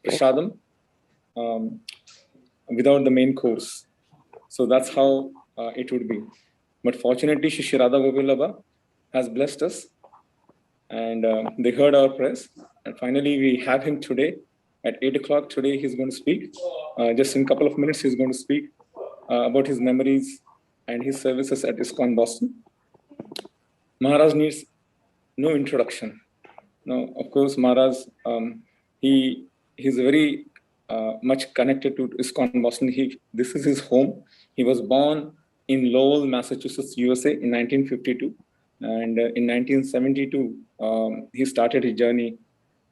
prasadam without the main course. So that's how it would be. But fortunately, Sri Sri Radha Gopivallabha has blessed us, and they heard our prayers. And finally, we have him today at 8 o'clock. Today, he's going to speak. Just in a couple of minutes, he's going to speak about his memories and his services at ISKCON Boston. Maharaj needs no introduction. No, of course, Maharaj, he's very much connected to ISKCON Boston. This is his home. He was born in Lowell, Massachusetts, USA in 1952. And in 1972, he started his journey.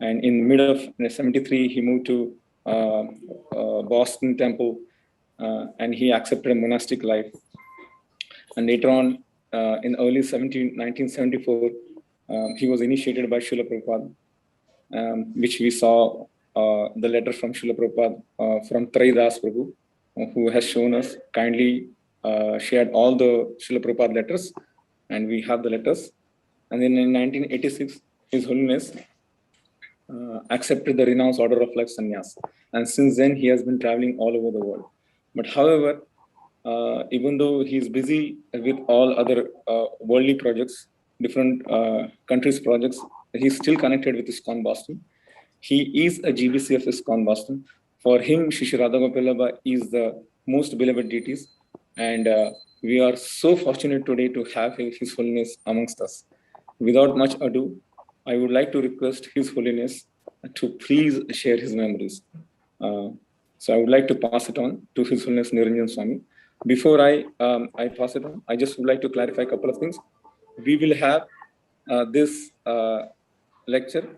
And in mid of 73, he moved to Boston Temple, and he accepted a monastic life. And later on, in early 1974, he was initiated by Srila Prabhupada, which we saw the letter from Srila Prabhupada from Traidas Prabhu, who has shown us, kindly shared all the Srila Prabhupada letters, and we have the letters. And then in 1986, His Holiness accepted the renounced order of life sannyas. And since then, he has been traveling all over the world. But however, even though he's busy with all other worldly projects, different countries' projects, he's still connected with ISKCON Boston. He is a GBC of ISKCON Boston. For him, Sri Sri Radha Gopivallabha is the most beloved deities. And we are so fortunate today to have His Holiness amongst us. Without much ado, I would like to request His Holiness to please share his memories. So I would like to pass it on to His Holiness Niranjana Swami. Before I pass it on, I just would like to clarify a couple of things. We will have this lecture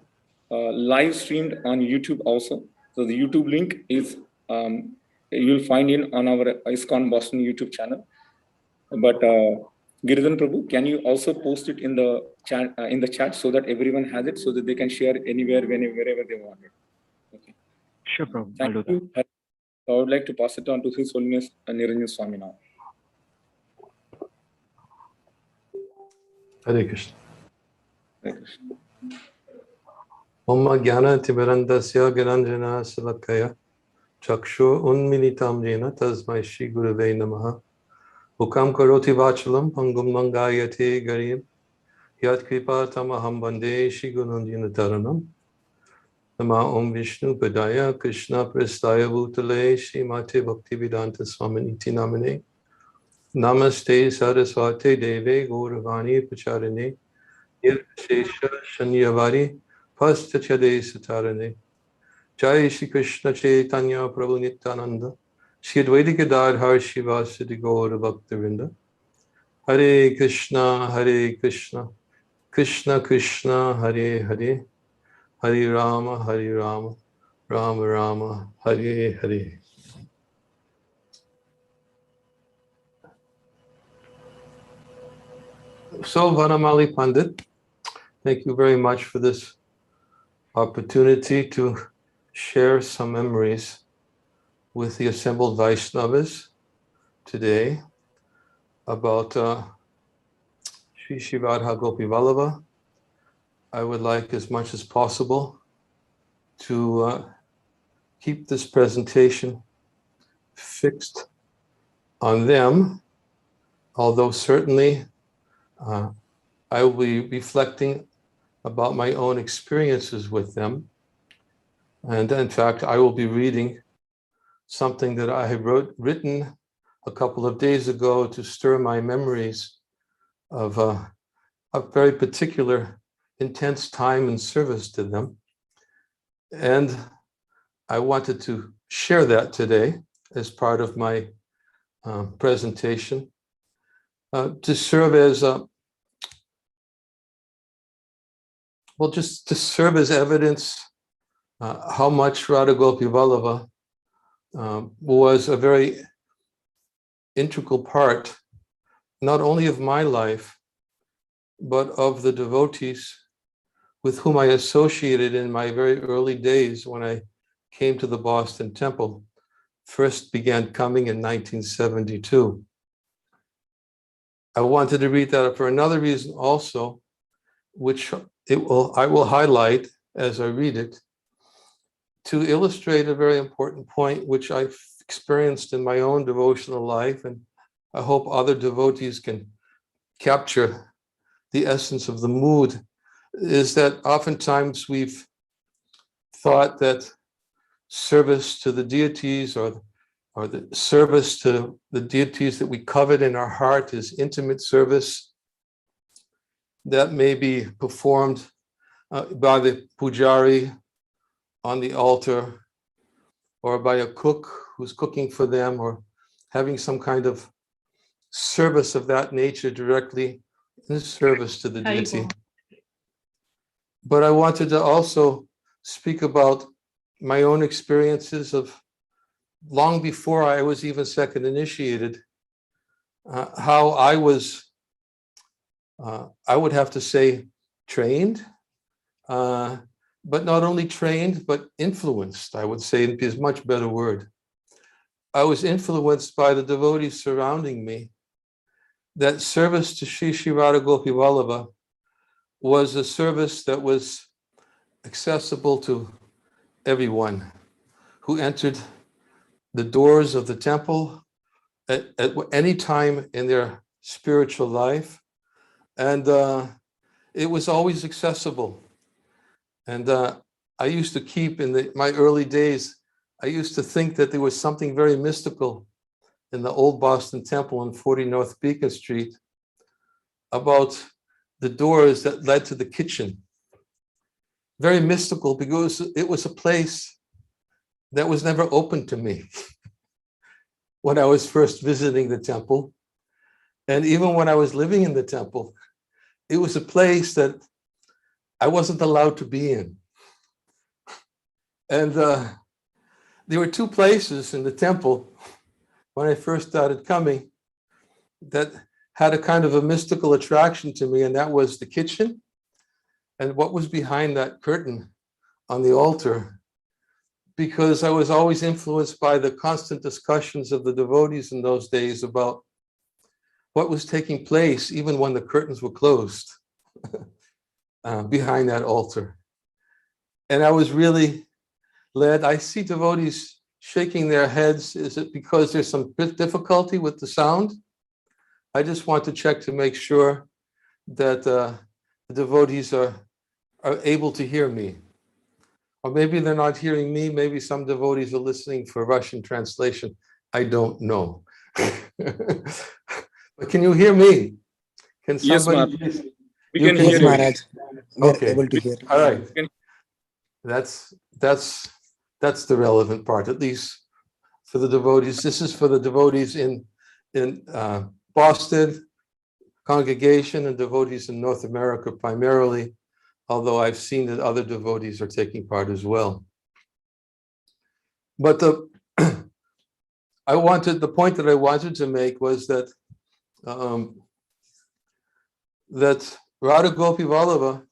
live streamed on YouTube also. So the YouTube link is you'll find in on our ISKCON Boston YouTube channel. But Giridhan Prabhu, can you also post it in the chat so that everyone has it, so that they can share anywhere, wherever they want it? Okay. Sure, Prabhu. Thank you. I would like to pass it on to His Holiness Niranjana Swami now. Hare Krishna. Hare Krishna. Om Jnana Timirandasya Giranjana Salakaya Chakshur Unmilitam Jena Tasmai Shri Gurave Namaha Ukam Karoti Vachalam Pangum Mangayate Garim Yat Kripa Tamaham Bande Shri Gurunjina Taranam Nama Om Vishnu Padaya Krishna Prastaya Bhutale Shri Mate Bhaktivedanta Swaminiti Namane Namaste Saraswate Deve Gauravani Pacharane Nirvishesha Shanyavari Pastachade Satarane Jai Shri Krishna Chaitanya Prabhu Nityananda Shri Advaita Gadadhar Shivasati Gaura Bhaktavinda Hare Krishna Krishna Krishna Hare Hare Hare Rama Rama Rama Hare Hare. So Vanamali Pandit, thank you very much for this opportunity to share some memories with the assembled Vaishnavas today about Sri Sri Radha Gopivallabha. I would like as much as possible to keep this presentation fixed on them, although certainly I will be reflecting about my own experiences with them. And in fact, I will be reading something that I had written a couple of days ago to stir my memories of a very particular intense time and service to them. And I wanted to share that today as part of my presentation to serve as just to serve as evidence how much Radha Gopivallabha was a very integral part, not only of my life, but of the devotees with whom I associated in my very early days when I came to the Boston Temple, first began coming in 1972. I wanted to read that for another reason also, which I will highlight as I read it, to illustrate a very important point, which I've experienced in my own devotional life, and I hope other devotees can capture the essence of the mood, is that oftentimes we've thought that service to the deities or the service to the deities that we covet in our heart is intimate service that may be performed by the pujari on the altar, or by a cook who's cooking for them, or having some kind of service of that nature directly in service to the deity. But I wanted to also speak about my own experiences of long before I was even second initiated, how I was, I would have to say, trained, but not only trained, but influenced, I would say, is a much better word. I was influenced by the devotees surrounding me. That service to Sri Sri Radha Gopivallabha was a service that was accessible to everyone who entered the doors of the temple at any time in their spiritual life. And it was always accessible. And I used to keep, in my early days, I used to think that there was something very mystical in the old Boston temple on 40 North Beacon Street about the doors that led to the kitchen. Very mystical, because it was a place that was never open to me when I was first visiting the temple. And even when I was living in the temple, it was a place that I wasn't allowed to be in. And there were two places in the temple when I first started coming that had a kind of a mystical attraction to me, and that was the kitchen and what was behind that curtain on the altar, because I was always influenced by the constant discussions of the devotees in those days about what was taking place even when the curtains were closed behind that altar. And I was really led. I see devotees shaking their heads. Is it because there's some difficulty with the sound? I just want to check to make sure that the devotees are able to hear me. Or maybe they're not hearing me. Maybe some devotees are listening for Russian translation. I don't know. But can you hear me? Can Yes, somebody Maharaj. please? We You can can hear Yes, you. Maharaj. We are Okay. able to hear. All right. We can- That's the relevant part, at least for the devotees. This is for the devotees in Boston congregation and devotees in North America primarily, although I've seen that other devotees are taking part as well. But the point that I wanted to make was that that Radha Gopivallabha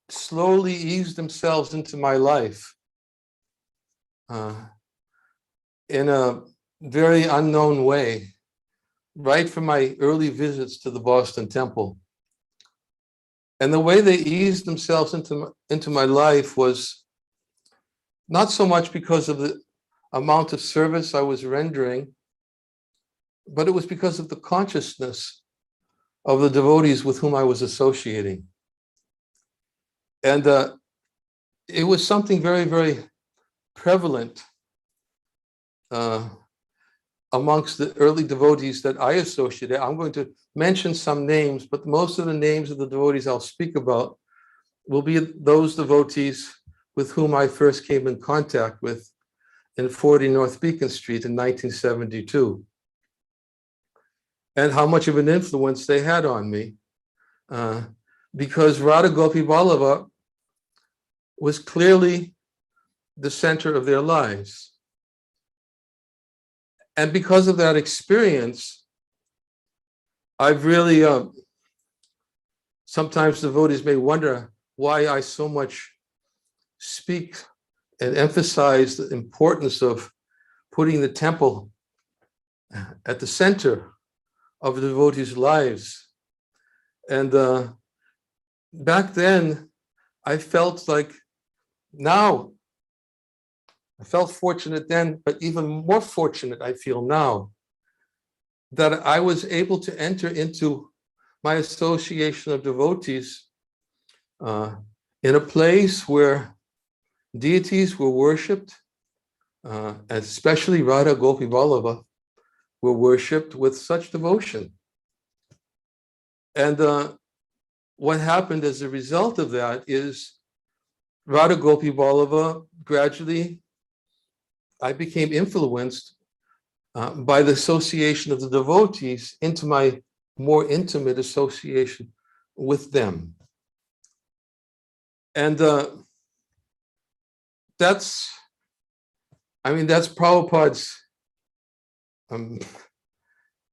slowly eased themselves into my life in a very unknown way, right from my early visits to the Boston temple. And the way they eased themselves into my life was not so much because of the amount of service I was rendering, but it was because of the consciousness of the devotees with whom I was associating. And it was something very, very prevalent amongst the early devotees that I associated. I'm going to mention some names, but most of the names of the devotees I'll speak about will be those devotees with whom I first came in contact with in 40 North Beacon Street in 1972, and how much of an influence they had on me, because Radha Gopivallabha was clearly the center of their lives. And because of that experience, I've really, sometimes devotees may wonder why I so much speak and emphasize the importance of putting the temple at the center of the devotees' lives. And back then, I felt like now, I felt fortunate then, but even more fortunate I feel now, that I was able to enter into my association of devotees in a place where deities were worshipped, especially Radha Gopivallabha were worshipped with such devotion. And what happened as a result of that is Radha Gopivallabha, gradually, I became influenced by the association of the devotees into my more intimate association with them. And that's Prabhupada's,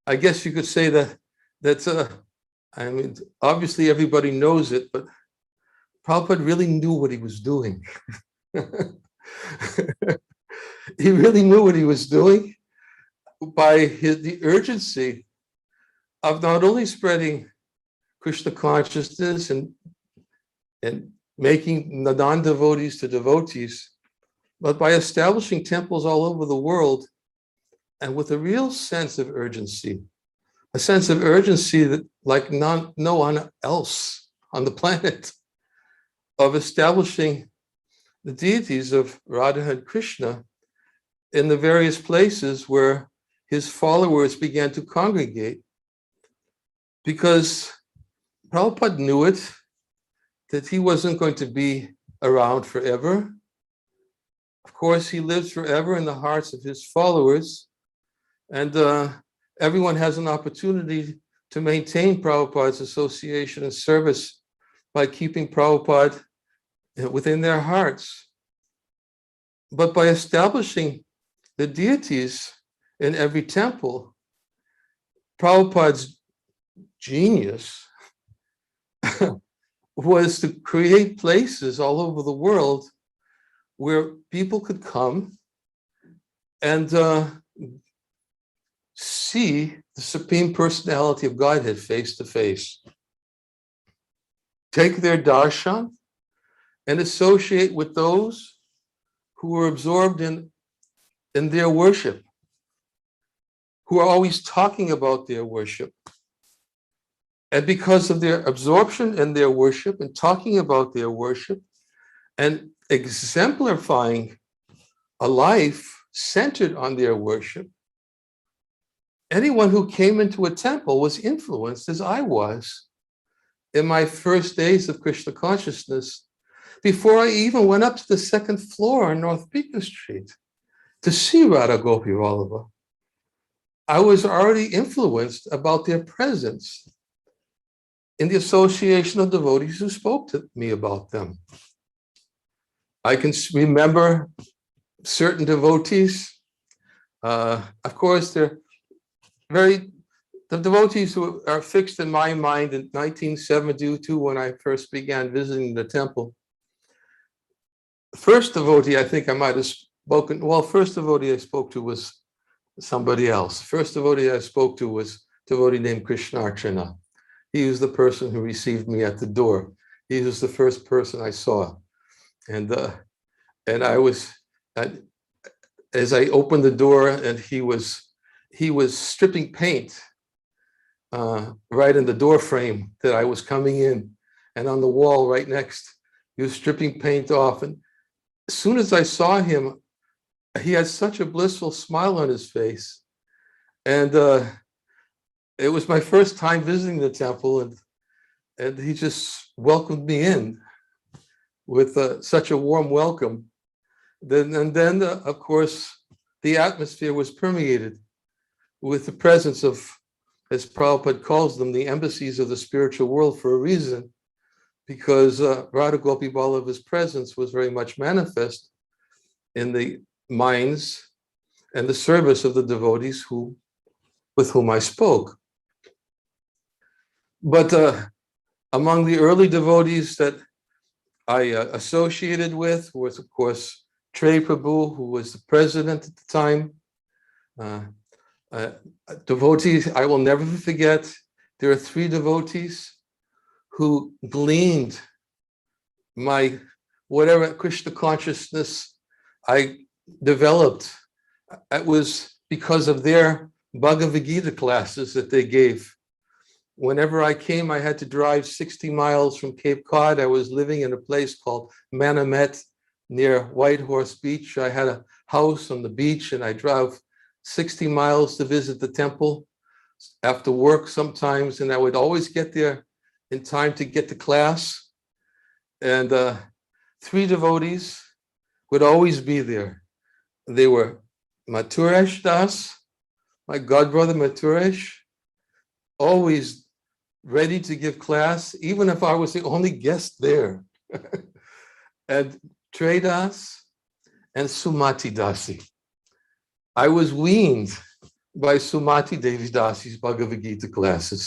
I guess you could say that's obviously everybody knows it, but Prabhupada really knew what he was doing. He really knew what he was doing by the urgency of not only spreading Krishna consciousness and making the non-devotees to devotees, but by establishing temples all over the world, and with a real sense of urgency, a sense of urgency that like no one else on the planet, of establishing the deities of Radha and Krishna in the various places where his followers began to congregate. Because Prabhupada knew it, that he wasn't going to be around forever. Of course, he lives forever in the hearts of his followers, and everyone has an opportunity to maintain Prabhupada's association and service by keeping Prabhupada within their hearts. But by establishing the deities in every temple, Prabhupada's genius was to create places all over the world where people could come and see the Supreme Personality of Godhead face to face, take their darshan, and associate with those who were absorbed in their worship, who are always talking about their worship. And because of their absorption in their worship and talking about their worship and exemplifying a life centered on their worship, anyone who came into a temple was influenced, as I was in my first days of Krishna consciousness, before I even went up to the second floor on North Beacon Street to see Radha Gopivallabha. I was already influenced about their presence in the association of devotees who spoke to me about them. I can remember certain devotees. Of course, the devotees who are fixed in my mind in 1972 when I first began visiting the temple. First devotee I think I might have spoken, well, first devotee I spoke to was somebody else. First devotee I spoke to was a devotee named Krishnarchana. He was the person who received me at the door. He was the first person I saw. And I was, as I opened the door, and he was stripping paint right in the door frame that I was coming in, and on the wall right next, he was stripping paint off. And as soon as I saw him, he had such a blissful smile on his face. And it was my first time visiting the temple, and he just welcomed me in with such a warm welcome. Then, of course, the atmosphere was permeated with the presence of, as Prabhupada calls them, the embassies of the spiritual world, for a reason, because Radha Gopivallabha's presence was very much manifest in the minds and the service of the devotees with whom I spoke. But among the early devotees that I associated with was, of course, Sri Prabhu, who was the president at the time. Devotees, I will never forget, there are 3 devotees who gleaned my whatever Krishna consciousness I developed, it was because of their Bhagavad Gita classes that they gave. Whenever I came, I had to drive 60 miles from Cape Cod. I was living in a place called Manomet near Whitehorse Beach. I had a house on the beach, and I drove 60 miles to visit the temple after work sometimes, and I would always get there in time to get to class. And 3 devotees would always be there. They were Mathuresh Das, my godbrother Mathuresh, always ready to give class, even if I was the only guest there. And Trey Das and Sumati Dasi. I was weaned by Sumati Devi Dasi's Bhagavad Gita classes,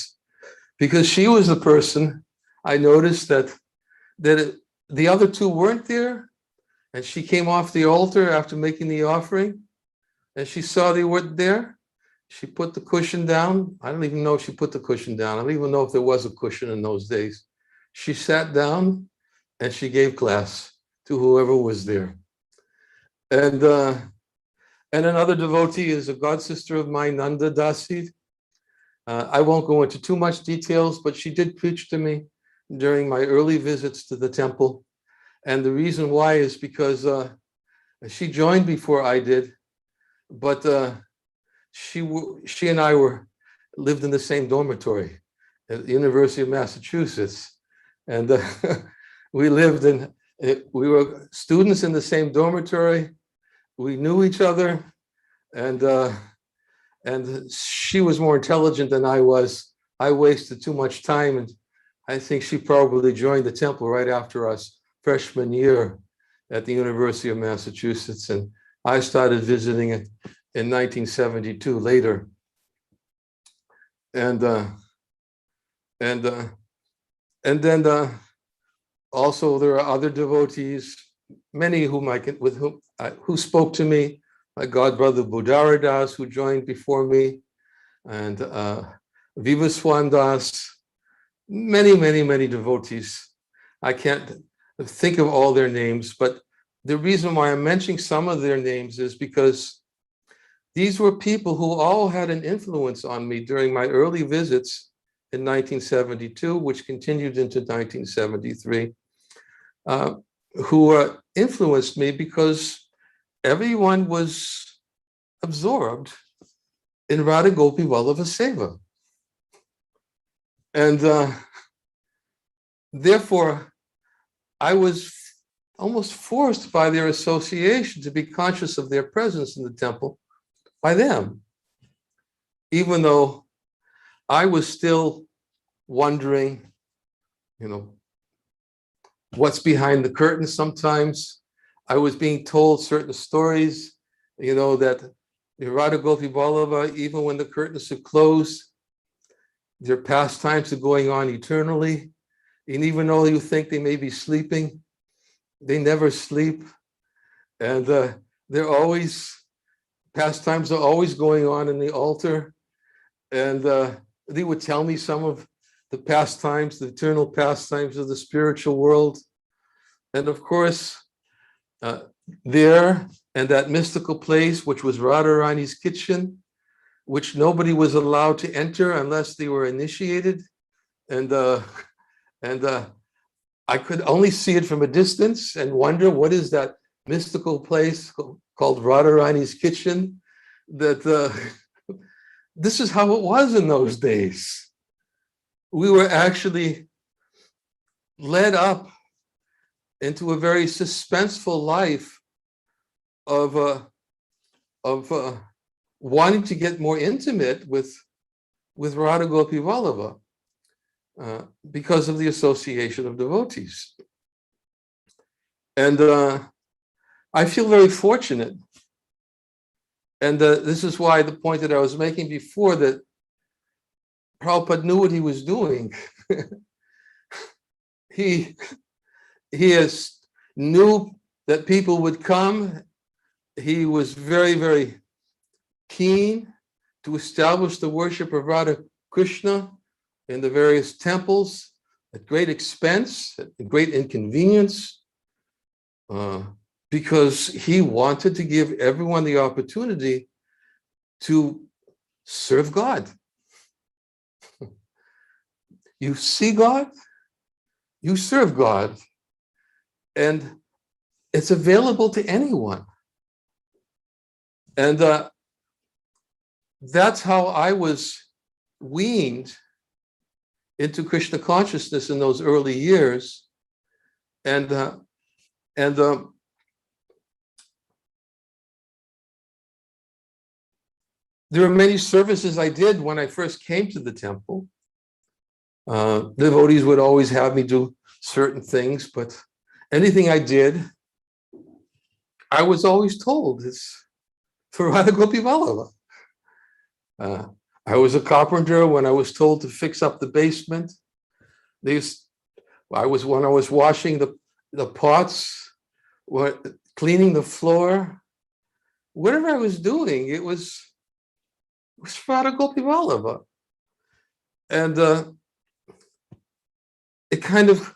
because she was the person I noticed that the other 2 weren't there, and she came off the altar after making the offering, and she saw they weren't there. She put the cushion down. I don't even know if she put the cushion down. I don't even know if there was a cushion in those days. She sat down and she gave class to whoever was there. And another devotee is a god sister of mine, Nanda Dasi. I won't go into too much details, but she did preach to me during my early visits to the temple. And the reason why is because she joined before I did, but she and I lived in the same dormitory at the University of Massachusetts. And we were students in the same dormitory. We knew each other, and she was more intelligent than I was. I wasted too much time, and I think she probably joined the temple right after us freshman year at the University of Massachusetts, and I started visiting it in 1972 later. And then also there are other devotees, many who spoke to me. My godbrother Budhara Das, who joined before me, and Vivaswan Das, many devotees. I can't think of all their names, but the reason why I'm mentioning some of their names is because these were people who all had an influence on me during my early visits in 1972, which continued into 1973, who influenced me because everyone was absorbed in Radha Gopivallabha Seva. And therefore, I was almost forced by their association to be conscious of their presence in the temple by them, even though I was still wondering, what's behind the curtain sometimes. I was being told certain stories, that Radha Gopivallabha, even when the curtains are closed, their pastimes are going on eternally. And even though you think they may be sleeping, they never sleep. And pastimes are always going on in the altar. And they would tell me some of the pastimes, the eternal pastimes of the spiritual world. And of course, there and that mystical place, which was Radharani's kitchen, which nobody was allowed to enter unless they were initiated. And I could only see it from a distance and wonder, what is that mystical place called Radharani's kitchen? That this is how it was in those days. We were actually led up into a very suspenseful life of wanting to get more intimate with Radha Gopivallabha because of the association of devotees. And I feel very fortunate. And this is why the point that I was making before, that Prabhupada knew what he was doing. He knew that people would come. He was very, very keen to establish the worship of Radha Krishna in the various temples at great expense, at great inconvenience. because he wanted to give everyone the opportunity to serve God. You see God, you serve God, and it's available to anyone. And that's how I was weaned into Krishna consciousness in those early years. And there were many services I did when I first came to the temple. Devotees would always have me do certain things, but anything I did, I was always told it's for Radha Gopivallabha. I was a carpenter. When I was told to fix up the basement, when I was washing the pots, cleaning the floor, whatever I was doing, it was for Radha Gopivallabha. And it kind of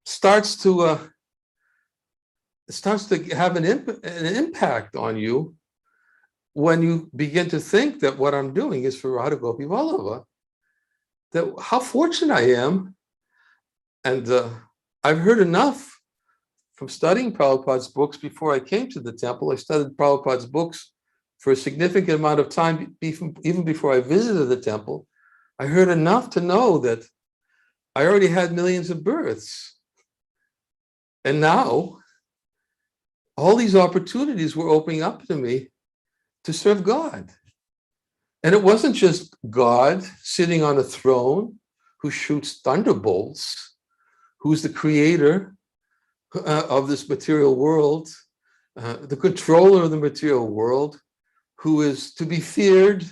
starts to have an impact on you when you begin to think that what I'm doing is for Radha Gopivallabha, that how fortunate I am. And I've heard enough from studying Prabhupada's books before I came to the temple. I studied Prabhupada's books for a significant amount of time, even before I visited the temple. I heard enough to know that I already had millions of births. And now, all these opportunities were opening up to me to serve God. And it wasn't just God sitting on a throne who shoots thunderbolts, who's the creator of this material world, the controller of the material world, who is to be feared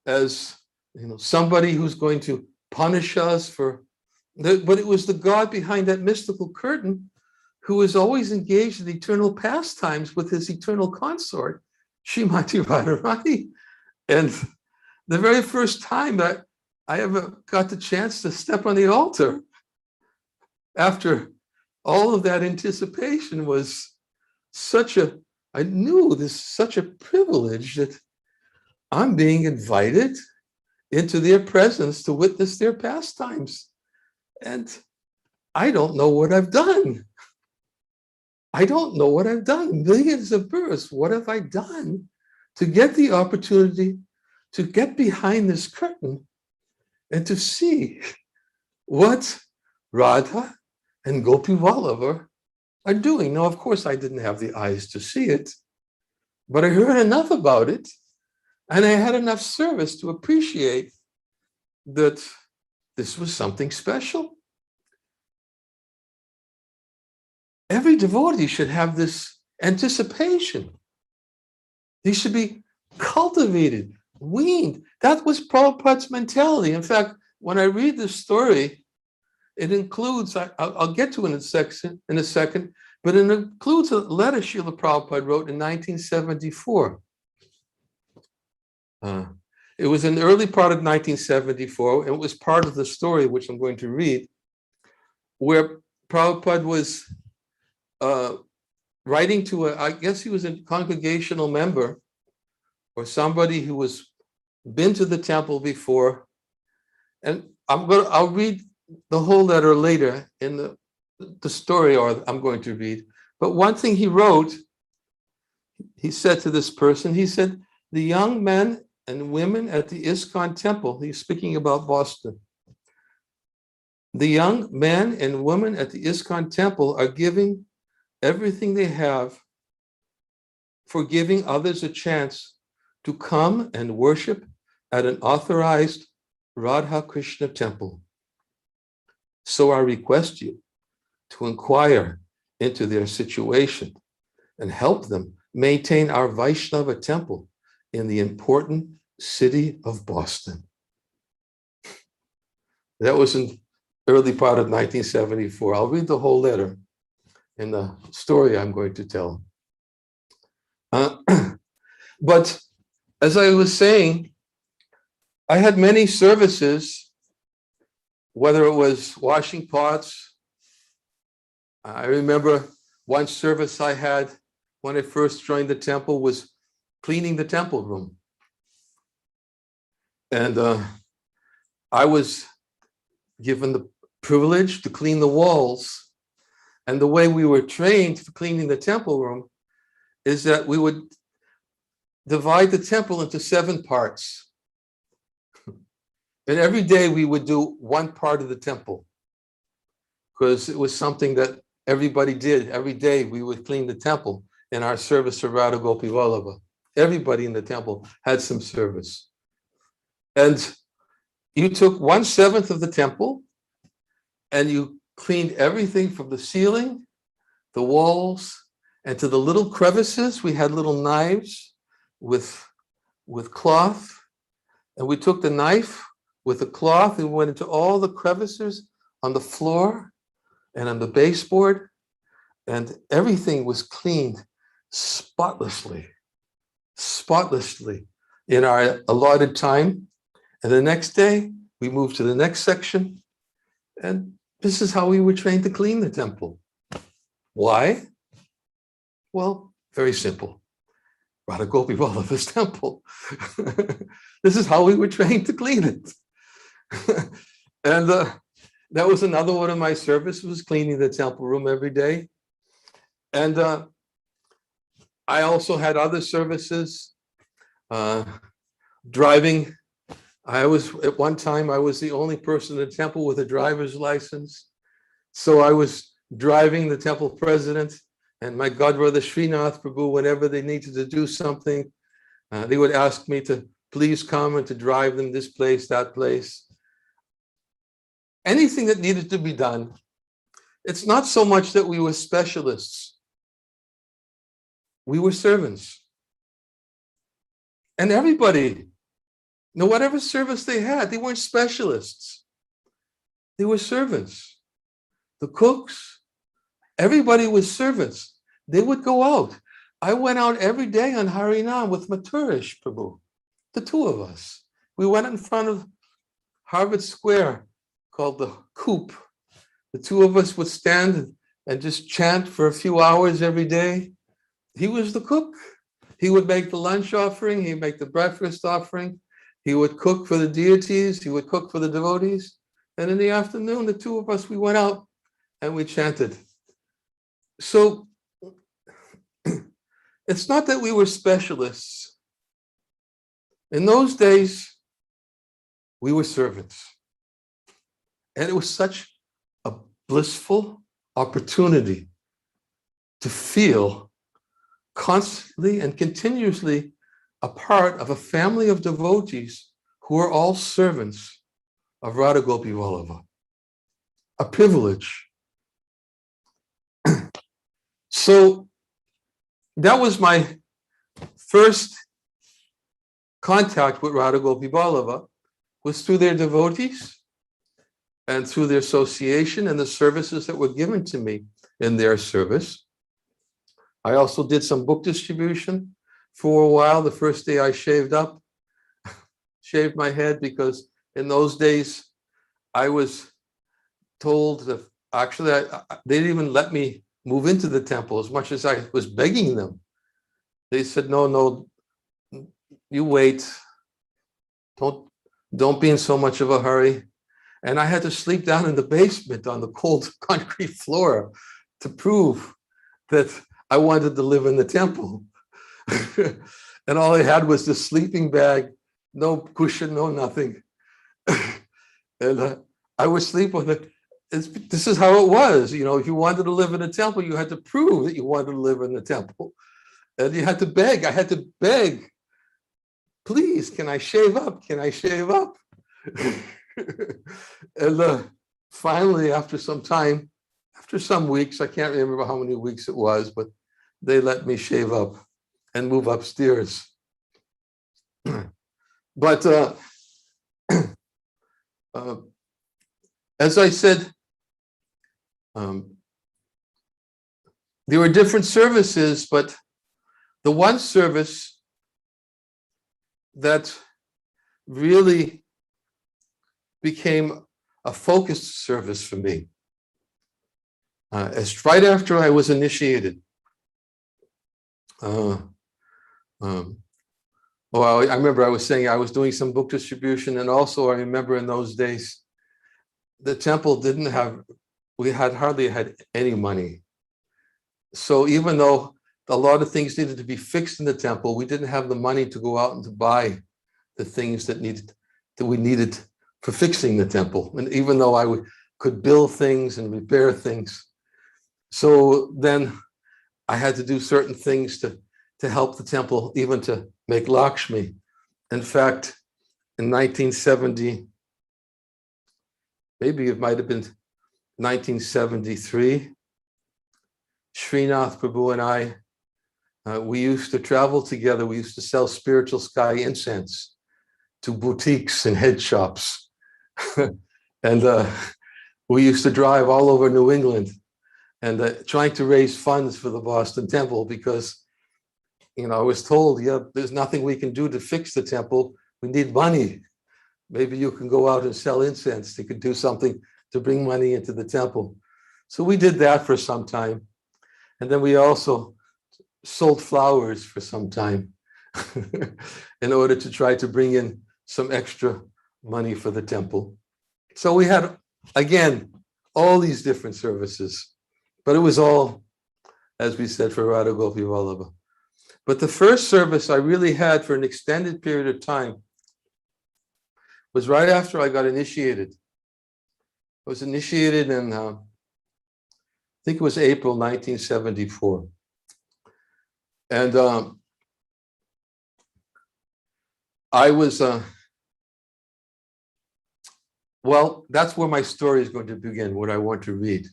as somebody who's going to punish us but it was the God behind that mystical curtain who is always engaged in eternal pastimes with his eternal consort, Srimati Radharani. And the very first time that I ever got the chance to step on the altar, after all of that anticipation, was I knew this such a privilege that I'm being invited into their presence to witness their pastimes. And I don't know what I've done. I don't know what I've done. Millions of births. What have I done to get the opportunity to get behind this curtain and to see what Radha and Gopivallabha are doing? Now, of course, I didn't have the eyes to see it, but I heard enough about it, and I had enough service to appreciate that this was something special. Every devotee should have this anticipation. They should be cultivated, weaned. That was Prabhupada's mentality. In fact, when I read this story, it includes, I'll get to it in a second, but it includes a letter Srila Prabhupada wrote in 1974. It was in the early part of 1974, and it was part of the story which I'm going to read, where Prabhupada was writing to I guess he was a congregational member or somebody who was been to the temple before. And I'll read the whole letter later in the story, or I'm going to read. But one thing he wrote, he said to this person, he said, the young men and women at the ISKCON temple, he's speaking about Boston. The young men and women at the ISKCON temple are giving everything they have for giving others a chance to come and worship at an authorized Radha Krishna temple. So I request you to inquire into their situation and help them maintain our Vaishnava temple in the important city of Boston. That was in early part of 1974. I'll read the whole letter in the story I'm going to tell. But as I was saying, I had many services, whether it was washing pots. I remember One service I had when I first joined the temple was cleaning the temple room. And I was given the privilege to clean the walls. And the way we were trained for cleaning the temple room is that we would divide the temple into 7 parts. And every day we would do one part of the temple, because it was something that everybody did. Every day we would clean the temple in our service of Radha Gopivallabha. Everybody in the temple had some service. And you took 1/7 of the temple and you cleaned everything from the ceiling, the walls, and to the little crevices. We had little knives with cloth. And we took the knife with the cloth and went into all the crevices on the floor and on the baseboard. And everything was cleaned spotlessly in our allotted time. And the next day, we moved to the next section. And this is how we were trained to clean the temple. Why? Well, very simple. Radha Gopivallabha's temple. This is how we were trained to clean it. And that was another one of my services, was cleaning the temple room every day. And I also had other services, driving. At one time, I was the only person in the temple with a driver's license. So I was driving the temple president and my godbrother Srinath Prabhu. Whenever they needed to do something, they would ask me to please come and to drive them this place, that place. Anything that needed to be done. It's not so much that we were specialists. We were servants. And everybody, no, whatever service they had, they weren't specialists. They were servants. The cooks, everybody was servants. They would go out. I went out every day on Harinam with Maturish Prabhu, the 2 of us. We went in front of Harvard Square, called the Coop. The 2 of us would stand and just chant for a few hours every day. He was the cook. He would make the lunch offering. He'd make the breakfast offering. He would cook for the deities. He would cook for the devotees. And in the afternoon, the 2 of us, we went out and we chanted. So it's not that we were specialists. In those days, we were servants. And it was such a blissful opportunity to feel constantly and continuously a part of a family of devotees who are all servants of Radha Gopivallabha. A privilege. So that was my first contact with Radha Gopivallabha, was through their devotees and through their association and the services that were given to me in their service. I also did some book distribution for a while. The first day I shaved up, shaved my head, because in those days I was told that actually they didn't even let me move into the temple as much as I was begging them. They said, no, you wait. Don't be in so much of a hurry. And I had to sleep down in the basement on the cold concrete floor to prove that I wanted to live in the temple. And all I had was this sleeping bag, no cushion, no nothing. And I would sleep on it. This is how it was. You know, if you wanted to live in a temple, you had to prove that you wanted to live in the temple. And you had to beg. I had to beg. Please, can I shave up? Can I shave up? And finally, after some time, after some weeks, I can't remember how many weeks it was, but they let me shave up and move upstairs. But as I said, there were different services, but the one service that really became a focused service for me It's right after I was initiated. Well, I remember I was saying I was doing some book distribution, and also I remember in those days, the temple didn't have, we had hardly had any money. So even though a lot of things needed to be fixed in the temple, we didn't have the money to go out and to buy the things that we needed for fixing the temple. And even though I could build things and repair things, so then I had to do certain things to help the temple, even to make Lakshmi. In fact, in 1970, maybe it might have been 1973, Srinath Prabhu and I, we used to travel together. We used to sell spiritual sky incense to boutiques and head shops. And we used to drive all over New England and trying to raise funds for the Boston temple, because, I was told, yeah, there's nothing we can do to fix the temple. We need money. Maybe you can go out and sell incense. You could do something to bring money into the temple. So we did that for some time. And then we also sold flowers for some time in order to try to bring in some extra money for the temple. So we had, again, all these different services, but it was all, as we said, for Radha Gopivallabha. But the first service I really had for an extended period of time was right after I got initiated. I was initiated in, I think it was April 1974. And I was, well, that's where my story is going to begin, what I want to read.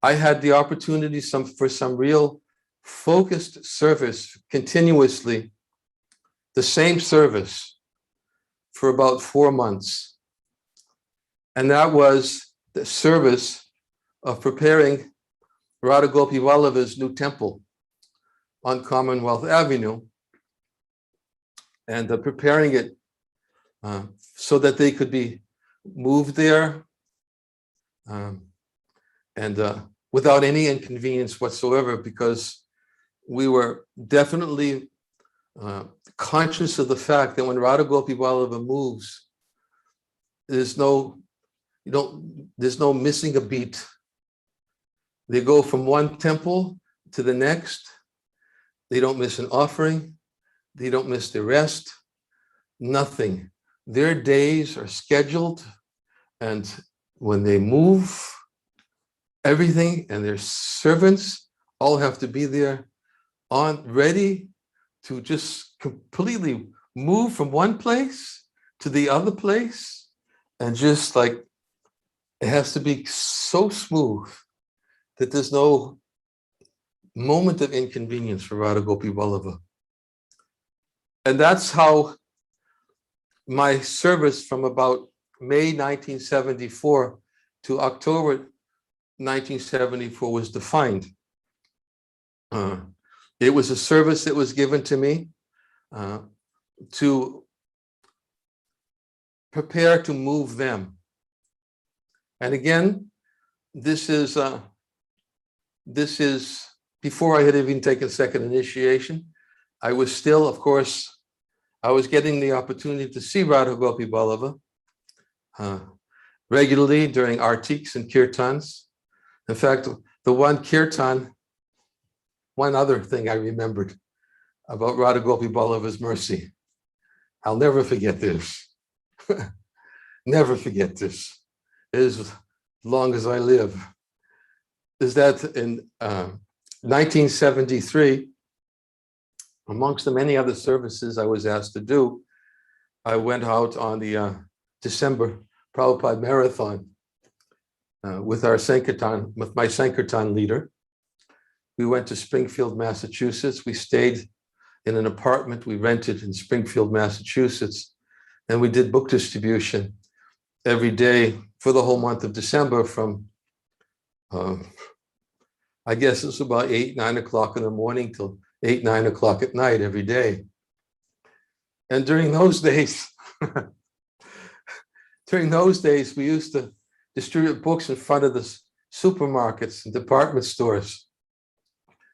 I had the opportunity for some real focused service continuously, the same service for about 4 months. And that was the service of preparing Radha Gopivallabha's new temple on Commonwealth Avenue, and preparing it so that they could be moved there and without any inconvenience whatsoever, because we were definitely conscious of the fact that when Radha Gopivallabha moves, there's no missing a beat. They go from one temple to the next. They don't miss an offering. They don't miss the rest. Nothing. Their days are scheduled, and when they move, everything and their servants all have to be there ready to just completely move from one place to the other place, and just like, it has to be so smooth that there's no moment of inconvenience for Radha Gopivallabha. And that's how my service from about May 1974 to October 1974 was defined. It was a service that was given to me to prepare to move them. And again, this is before I had even taken second initiation. I was still, of course, I was getting the opportunity to see Radha Gopivallabha regularly during artiks and kirtans. In fact, the one kirtan, one other thing I remembered about Radha Gopivallabha's mercy, I'll never forget this. Never forget this, as long as I live, is that in 1973, amongst the many other services I was asked to do, I went out on the December Prabhupada Marathon with my Sankirtan leader. We went to Springfield, Massachusetts. We stayed in an apartment we rented in Springfield, Massachusetts, and we did book distribution every day for the whole month of December from, I guess it was about 8, 9 o'clock in the morning till 8, 9 o'clock at night every day. And during those days, we used to distribute books in front of the supermarkets and department stores.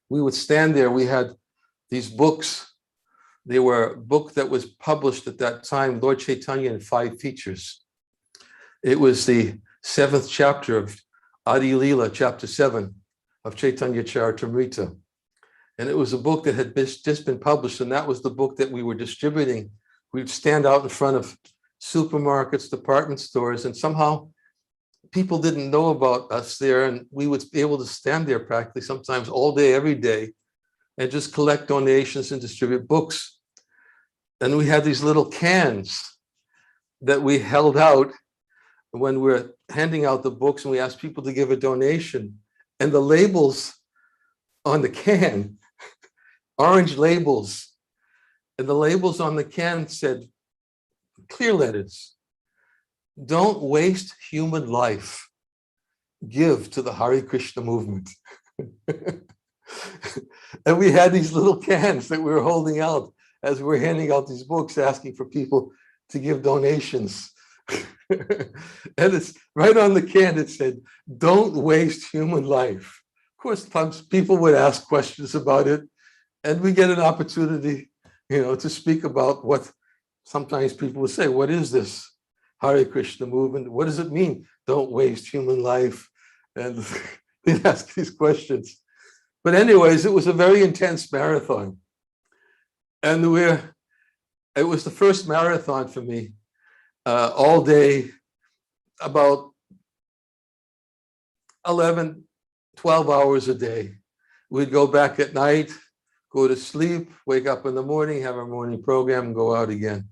We would stand there. We had these books. They were a book that was published at that time, Lord Chaitanya in 5 features. It was the 7th chapter of Adi Lila, chapter 7 of Chaitanya Charitamrita. And it was a book that had just been published, and that was the book that we were distributing. We'd stand out in front of supermarkets, department stores, and somehow people didn't know about us there, and we would be able to stand there practically sometimes all day, every day, and just collect donations and distribute books. And we had these little cans that we held out when we were handing out the books, and we asked people to give a donation. And the labels on the can, orange labels, and the labels on the can said, clear letters, don't waste human life. Give to the Hare Krishna movement. And we had these little cans that we were holding out as we were handing out these books, asking for people to give donations. And it's right on the can, it said, don't waste human life. Of course, sometimes people would ask questions about it, and we get an opportunity, to speak about what sometimes people would say, what is this Hare Krishna movement? What does it mean? Don't waste human life. And they'd ask these questions. But anyways, it was a very intense marathon. And it was the first marathon for me, all day, about 11, 12 hours a day. We'd go back at night, go to sleep, wake up in the morning, have our morning program, and go out again.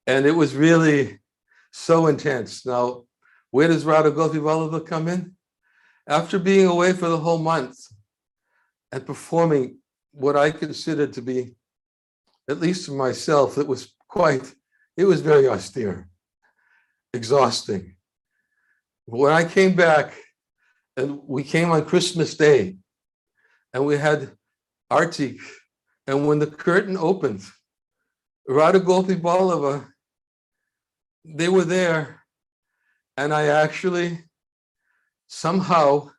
And it was really so intense. Now, where does Radha Gopivallabha come in? After being away for the whole month and performing what I considered to be, at least for myself, it was very austere, exhausting. When I came back, and we came on Christmas Day, and we had Artik, and when the curtain opened, Radha Gopivallabha, they were there, and I actually, somehow,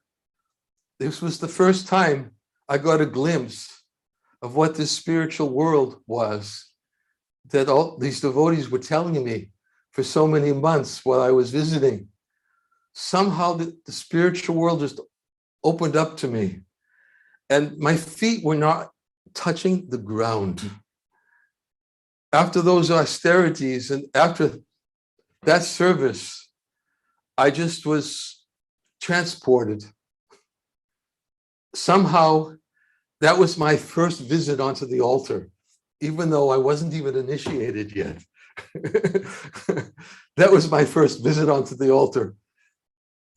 this was the first time I got a glimpse of what this spiritual world was, that all these devotees were telling me for so many months while I was visiting. Somehow the spiritual world just opened up to me, and my feet were not touching the ground. After those austerities and after that service, I just was transported. Somehow, that was my first visit onto the altar, even though I wasn't even initiated yet. That was my first visit onto the altar.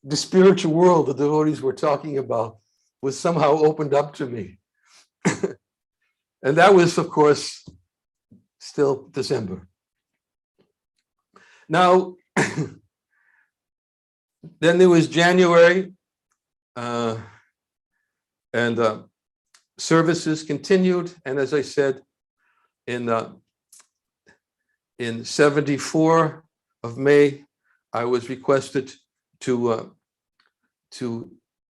The spiritual world the devotees were talking about was somehow opened up to me. And that was, of course, still December. Now, then there was January, and services continued. And as I said, in 74 of May, I was requested to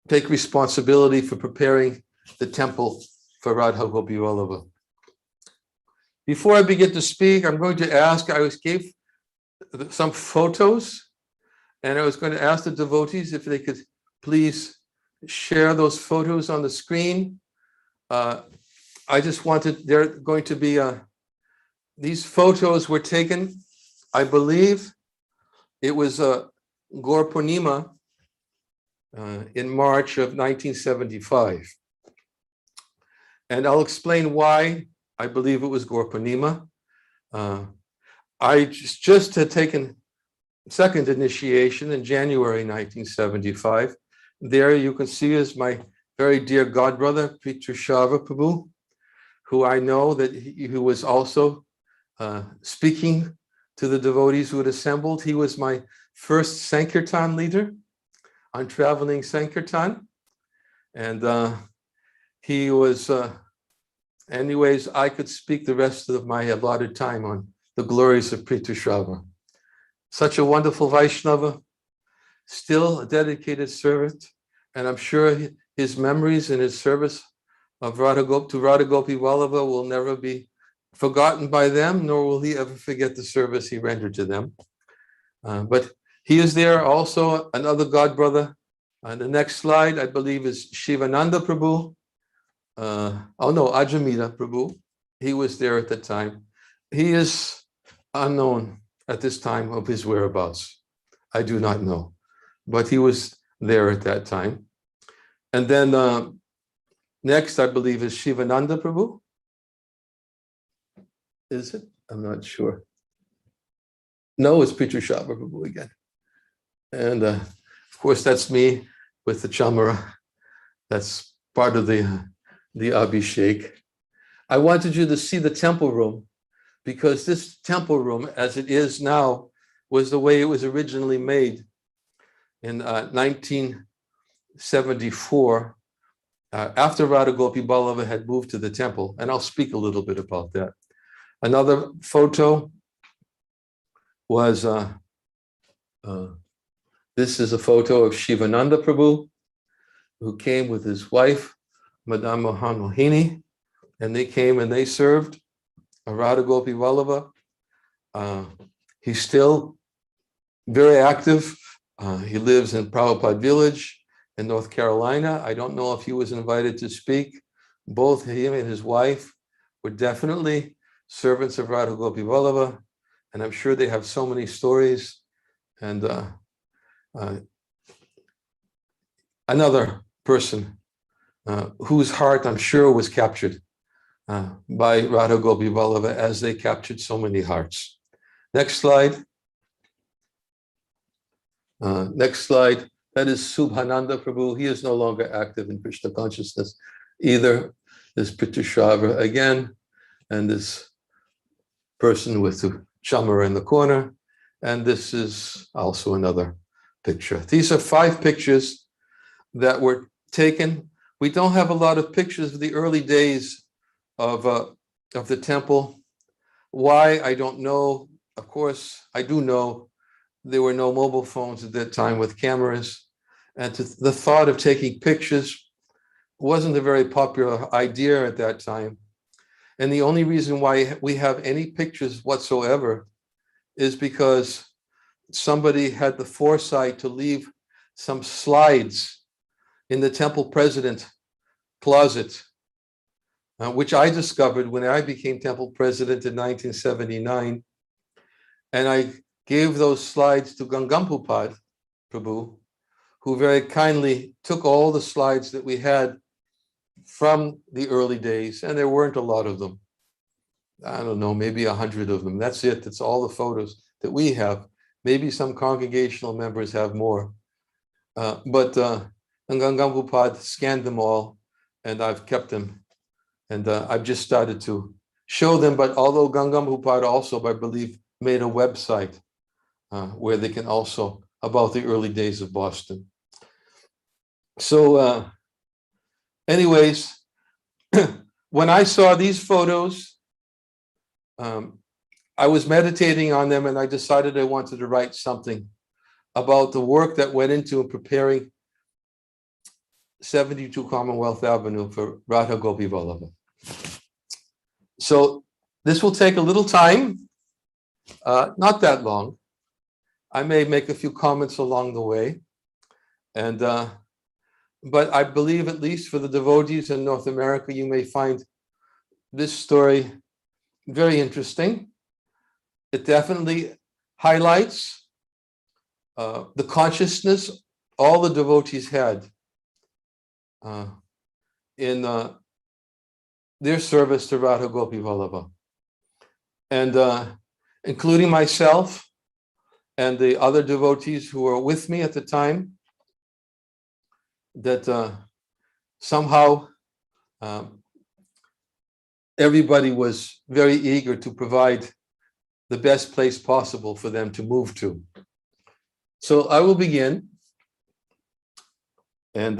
take responsibility for preparing the temple for Radha Gopivallabha. Before I begin to speak, I'm going to ask, I gave some photos, and I was going to ask the devotees if they could please share those photos on the screen. I just wanted, they're going to be, these photos were taken, I believe, it was Gaur Purnima in March of 1975. And I'll explain why I believe it was Gaur Purnima. I just had taken second initiation in January 1975. There you can see is my very dear godbrother, Shivananda Prabhu, who I know that he was also speaking to the devotees who had assembled. He was my first Sankirtan leader on traveling Sankirtan. And he was, anyways, I could speak the rest of my allotted time on the glories of Prithushrava. Such a wonderful Vaishnava, still a dedicated servant, and I'm sure his memories and his service of Radha Gopivallabha will never be forgotten by them, nor will he ever forget the service he rendered to them. But he is there also, another god brother. The next slide, I believe, is Shivananda Prabhu. Ajamita Prabhu. He was there at the time. He is unknown at this time of his whereabouts. I do not know, but he was there at that time. And then next, I believe, is Shivananda Prabhu. Is it? I'm not sure. No, it's Pitru Shava Prabhu again. And of course, that's me with the chamara. That's part of the Abhishek. I wanted you to see the temple room, because this temple room, as it is now, was the way it was originally made in 1974, after Radha Gopivallabha had moved to the temple. And I'll speak a little bit about that. Another photo was, this is a photo of Shivananda Prabhu, who came with his wife, Madame Mohan Mohini, and they came and they served Radha Gopivallabha. He's still very active. He lives in Prabhupada Village in North Carolina. I don't know if he was invited to speak. Both him and his wife were definitely servants of Radha Gopivallabha, and I'm sure they have so many stories. And another person whose heart, I'm sure, was captured by Radha Gopivallabha, as they captured so many hearts. Next slide. Next slide. That is Subhananda Prabhu. He is no longer active in Krishna consciousness either. This Pitru Shava again, and this person with the chamara in the corner. And this is also another picture. These are 5 pictures that were taken. We don't have a lot of pictures of the early days of the temple. Why, I don't know. Of course, I do know there were no mobile phones at that time with cameras. And the thought of taking pictures wasn't a very popular idea at that time. And the only reason why we have any pictures whatsoever is because somebody had the foresight to leave some slides in the temple president closet, which I discovered when I became temple president in 1979. And I gave those slides to Gangampupad Prabhu, who very kindly took all the slides that we had from the early days, and there weren't a lot of them. I don't know, maybe 100 of them. That's it. That's all the photos that we have. Maybe some congregational members have more. But Gangampupad scanned them all, and I've kept them. And I've just started to show them. But although Gangampupad also, I believe, made a website where they can also, about the early days of Boston. So anyways, when I saw these photos, I was meditating on them, and I decided I wanted to write something about the work that went into preparing 72 Commonwealth Avenue for Radha Gopivallabha. So this will take a little time, not that long. I may make a few comments along the way. And but I believe, at least for the devotees in North America, you may find this story very interesting. It definitely highlights the consciousness all the devotees had in their service to Radha Gopivallabha. And including myself and the other devotees who were with me at the time, that somehow everybody was very eager to provide the best place possible for them to move to. So I will begin, and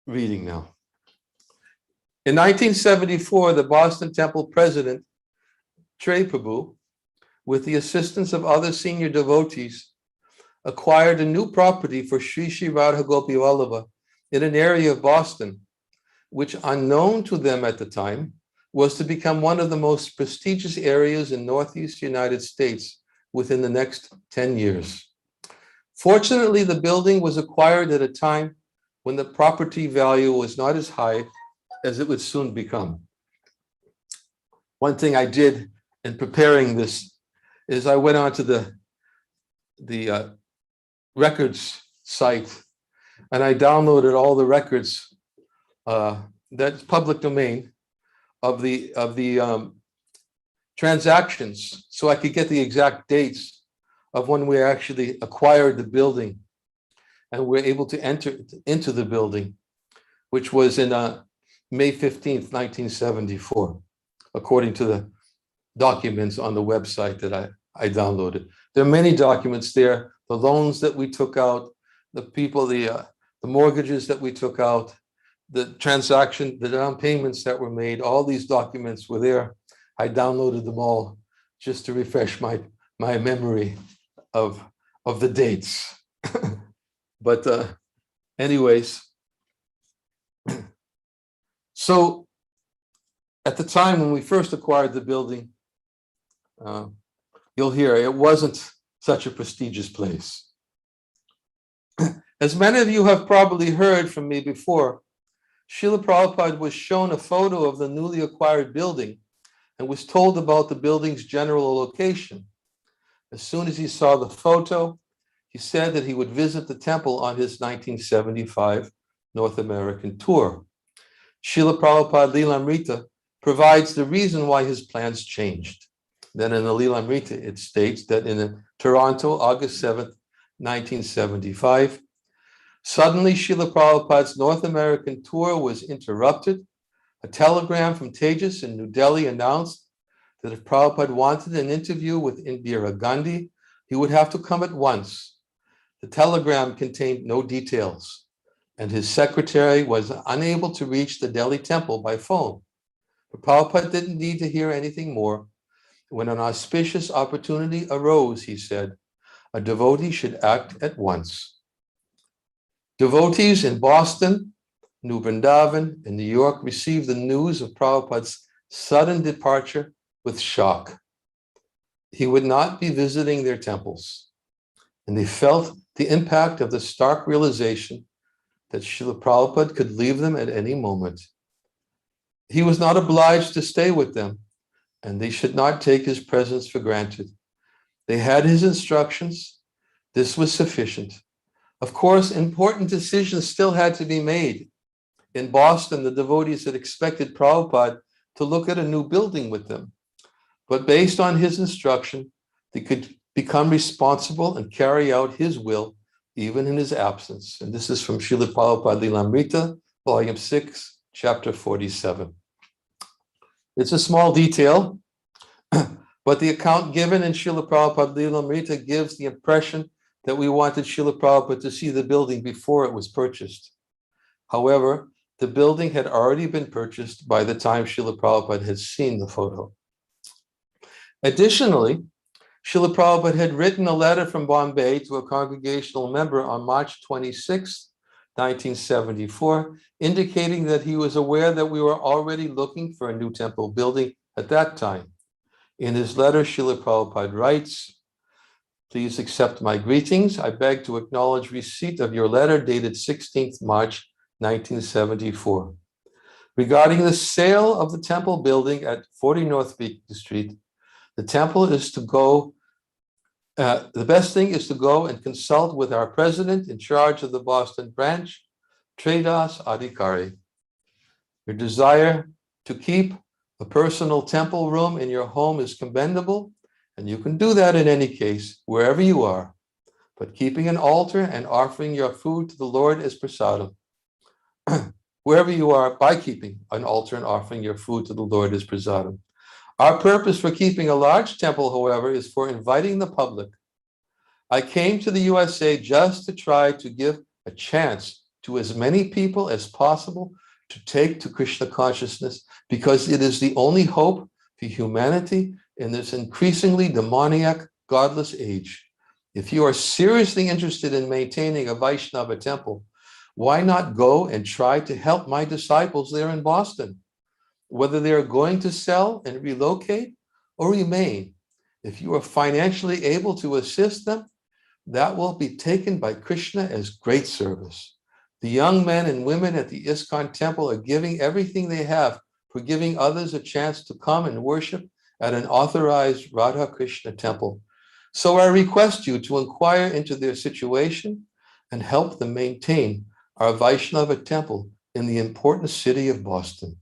reading now. In 1974, the Boston Temple president, Trey Prabhu, with the assistance of other senior devotees, acquired a new property for Sri Sri Radha Gopivallabha in an area of Boston, which, unknown to them at the time, was to become one of the most prestigious areas in Northeast United States within the next 10 years. Fortunately, the building was acquired at a time when the property value was not as high as it would soon become. One thing I did in preparing this is I went onto the records site and I downloaded all the records that's public domain of the transactions, so I could get the exact dates of when we actually acquired the building and were able to enter into the building, which was in May 15th, 1974, according to the documents on the website that I downloaded. There are many documents there, the loans that we took out, the people, the mortgages that we took out, the transaction, the down payments that were made, all these documents were there. I downloaded them all just to refresh my memory of the dates. But anyways, so at the time when we first acquired the building, you'll hear it wasn't such a prestigious place. As many of you have probably heard from me before, Srila Prabhupada was shown a photo of the newly acquired building and was told about the building's general location. As soon as he saw the photo, he said that he would visit the temple on his 1975 North American tour. Srila Prabhupada Lilamrita provides the reason why his plans changed. Then in the Lilamrita, it states that in Toronto, August 7th, 1975, suddenly Srila Prabhupada's North American tour was interrupted. A telegram from Tejas in New Delhi announced that if Prabhupada wanted an interview with Indira Gandhi, he would have to come at once. The telegram contained no details, and his secretary was unable to reach the Delhi temple by phone. But Prabhupada didn't need to hear anything more. When an auspicious opportunity arose, he said, a devotee should act at once. Devotees in Boston, New Vrindavan, and New York received the news of Prabhupada's sudden departure with shock. He would not be visiting their temples, and they felt the impact of the stark realization that Srila Prabhupada could leave them at any moment. He was not obliged to stay with them, and they should not take his presence for granted. They had his instructions. This was sufficient. Of course, important decisions still had to be made. In Boston, the devotees had expected Prabhupada to look at a new building with them. But based on his instruction, they could become responsible and carry out his will, even in his absence. And this is from Srila Prabhupada Lilamrita, Volume 6, Chapter 47. It's a small detail, but the account given in Srila Prabhupada Lilamrita gives the impression that we wanted Srila Prabhupada to see the building before it was purchased. However, the building had already been purchased by the time Srila Prabhupada had seen the photo. Additionally, Srila Prabhupada had written a letter from Bombay to a congregational member on March 26, 1974, indicating that he was aware that we were already looking for a new temple building at that time. In his letter, Srila Prabhupada writes, "Please accept my greetings. I beg to acknowledge receipt of your letter dated 16th March, 1974. Regarding the sale of the temple building at 40 North Beacon Street, the best thing is to go and consult with our president in charge of the Boston branch, Tredas Adhikari. Your desire to keep a personal temple room in your home is commendable, and you can do that in any case, wherever you are. But keeping an altar and offering your food to the Lord as prasadam, wherever you are, by keeping an altar and offering your food to the Lord as prasadam. Our purpose for keeping a large temple, however, is for inviting the public. I came to the USA just to try to give a chance to as many people as possible to take to Krishna consciousness, because it is the only hope for humanity in this increasingly demoniac, godless age. If you are seriously interested in maintaining a Vaishnava temple, why not go and try to help my disciples there in Boston? Whether they are going to sell and relocate or remain, if you are financially able to assist them, that will be taken by Krishna as great service. The young men and women at the ISKCON temple are giving everything they have for giving others a chance to come and worship at an authorized Radha Krishna temple. So I request you to inquire into their situation and help them maintain our Vaishnava temple in the important city of Boston.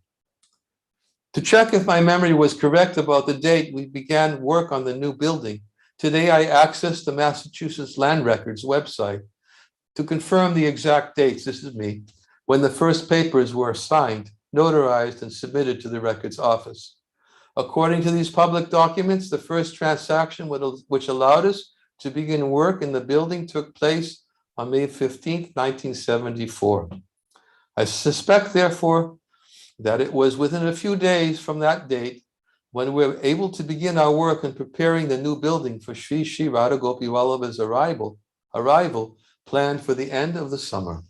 To check if my memory was correct about the date we began work on the new building, today I accessed the Massachusetts Land Records website to confirm the exact dates, this is me, when the first papers were signed, notarized, and submitted to the records office. According to these public documents, the first transaction which allowed us to begin work in the building took place on May 15, 1974. I suspect, therefore, that it was within a few days from that date when we were able to begin our work in preparing the new building for Sri Sri Radha Gopivallabha's arrival planned for the end of the summer.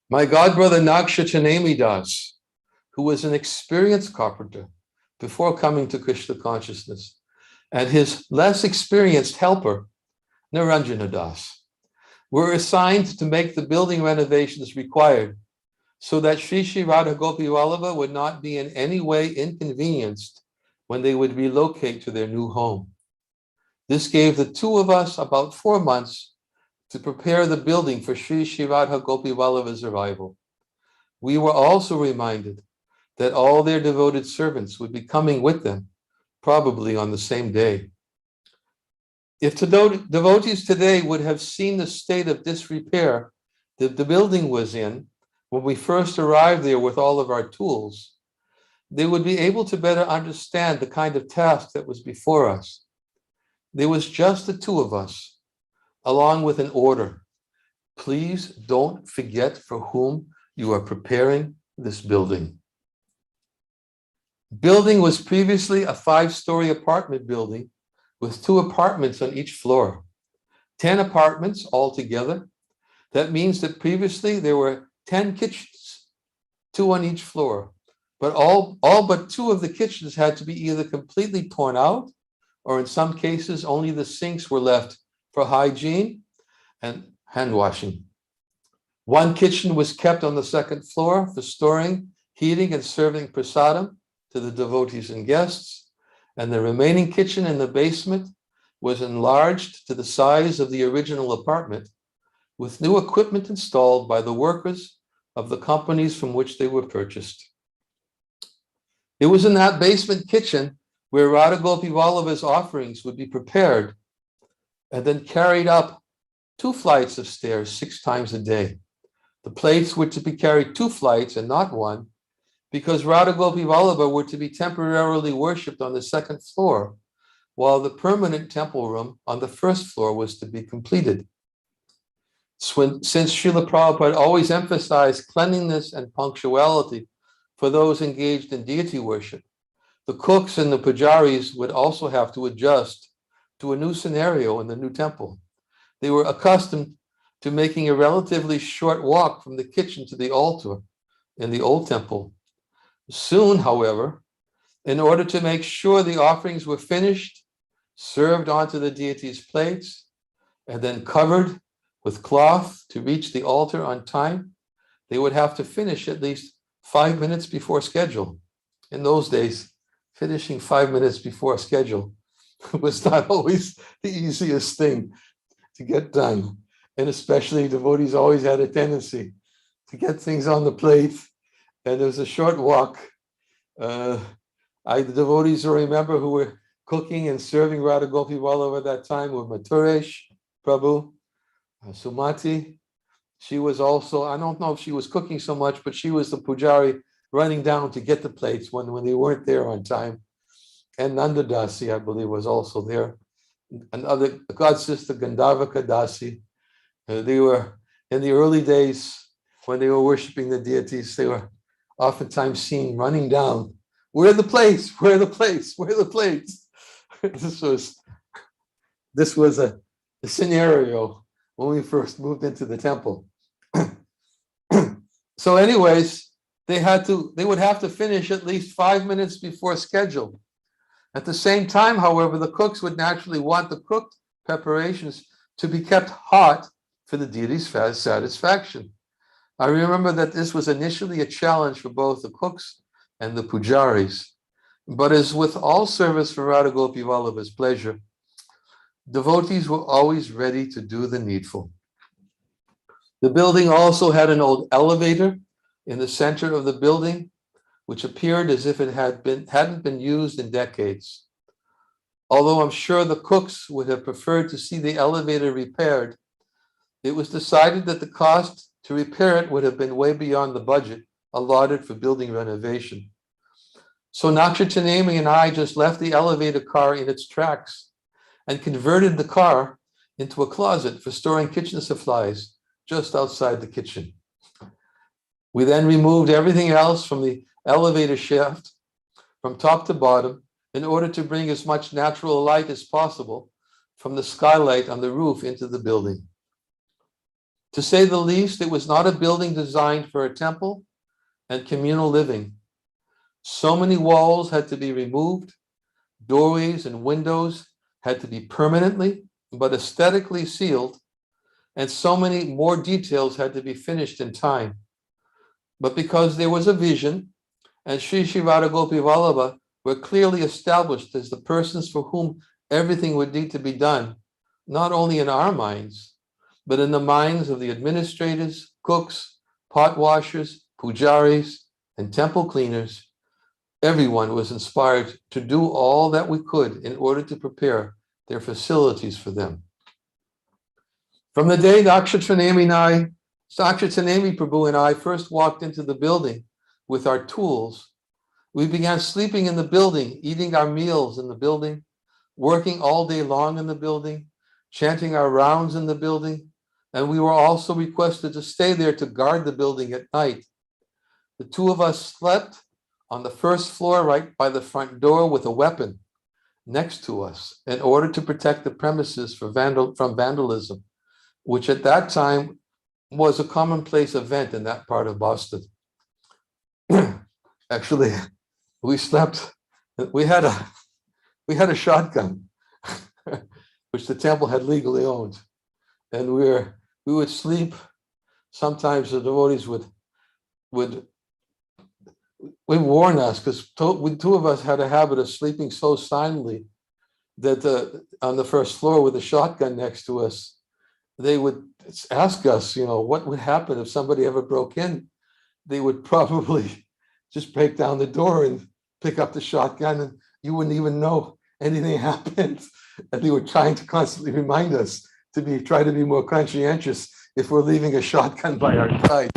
My godbrother Naksha Das, who was an experienced carpenter before coming to Krishna consciousness, and his less experienced helper, Niranjana Das, were assigned to make the building renovations required so that Sri Sri Radha Gopivallabha would not be in any way inconvenienced when they would relocate to their new home. This gave the two of us about 4 months to prepare the building for Sri Sri Radha Gopivallabha's arrival. We were also reminded that all their devoted servants would be coming with them, probably on the same day. If devotees today would have seen the state of disrepair that the building was in when we first arrived there with all of our tools, they would be able to better understand the kind of task that was before us. There was just the two of us, along with an order. Please don't forget for whom you are preparing this building. Building was previously a 5-story apartment building with 2 apartments on each floor, 10 apartments altogether. That means that previously there were 10 kitchens, 2 on each floor, but all but 2 of the kitchens had to be either completely torn out, or in some cases, only the sinks were left for hygiene and hand washing. 1 kitchen was kept on the 2nd floor for storing, heating, and serving prasadam to the devotees and guests, and the remaining kitchen in the basement was enlarged to the size of the original apartment, with new equipment installed by the workers of the companies from which they were purchased. It was in that basement kitchen where Radha Gopivallabha's offerings would be prepared and then carried up 2 flights of stairs 6 times a day. The plates were to be carried 2 flights and not 1, because Radha Gopivallabha were to be temporarily worshipped on the 2nd floor, while the permanent temple room on the 1st floor was to be completed. Since Srila Prabhupada always emphasized cleanliness and punctuality for those engaged in deity worship, the cooks and the pujaris would also have to adjust to a new scenario in the new temple. They were accustomed to making a relatively short walk from the kitchen to the altar in the old temple. Soon, however, in order to make sure the offerings were finished, served onto the deities' plates, and then covered with cloth to reach the altar on time, they would have to finish at least 5 minutes before schedule. In those days, finishing 5 minutes before schedule was not always the easiest thing to get done. And especially devotees always had a tendency to get things on the plate. And there was a short walk. The devotees who remember who were cooking and serving Radha Gopivallabha at that time were Mathuresh Prabhu, Sumati. She was also, I don't know if she was cooking so much, but she was the pujari running down to get the plates when they weren't there on time. And Nanda Dasi, I believe, was also there. Another god sister, Gandharvaka Dasi. They were, in the early days, when they were worshiping the deities, they were oftentimes seen running down. Where are the plates? Where are the plates? Where are the plates? This was this was a scenario when we first moved into the temple. So anyways, they would have to finish at least 5 minutes before schedule. At the same time, however, the cooks would naturally want the cooked preparations to be kept hot for the deity's satisfaction. I remember that this was initially a challenge for both the cooks and the pujaris, but as with all service for Radha Gopivallabha's pleasure, devotees were always ready to do the needful. The building also had an old elevator in the center of the building, which appeared as if it hadn't been used in decades. Although I'm sure the cooks would have preferred to see the elevator repaired, it was decided that the cost to repair it would have been way beyond the budget allotted for building renovation. So Nakshatanemi and I just left the elevator car in its tracks and converted the car into a closet for storing kitchen supplies just outside the kitchen. We then removed everything else from the elevator shaft from top to bottom in order to bring as much natural light as possible from the skylight on the roof into the building. To say the least, it was not a building designed for a temple and communal living. So many walls had to be removed, doorways and windows had to be permanently but aesthetically sealed, and so many more details had to be finished in time. But because there was a vision, and Sri Sri Radha Gopivallabha were clearly established as the persons for whom everything would need to be done, not only in our minds, but in the minds of the administrators, cooks, pot washers, pujaris, and temple cleaners, everyone was inspired to do all that we could in order to prepare their facilities for them. From the day Nakshatanemi Prabhu and I first walked into the building with our tools, we began sleeping in the building, eating our meals in the building, working all day long in the building, chanting our rounds in the building, and we were also requested to stay there to guard the building at night. The two of us slept on the first floor right by the front door with a weapon next to us in order to protect the premises from vandalism, which at that time was a commonplace event in that part of Boston. Actually, we had a shotgun, which the temple had legally owned. And we would sleep. Sometimes the devotees would warn us, because two of us had a habit of sleeping so silently that on the first floor with a shotgun next to us, they would ask us, what would happen if somebody ever broke in? They would probably just break down the door and pick up the shotgun, and you wouldn't even know anything happened. And they were trying to constantly remind us to try to be more conscientious if we're leaving a shotgun by our side.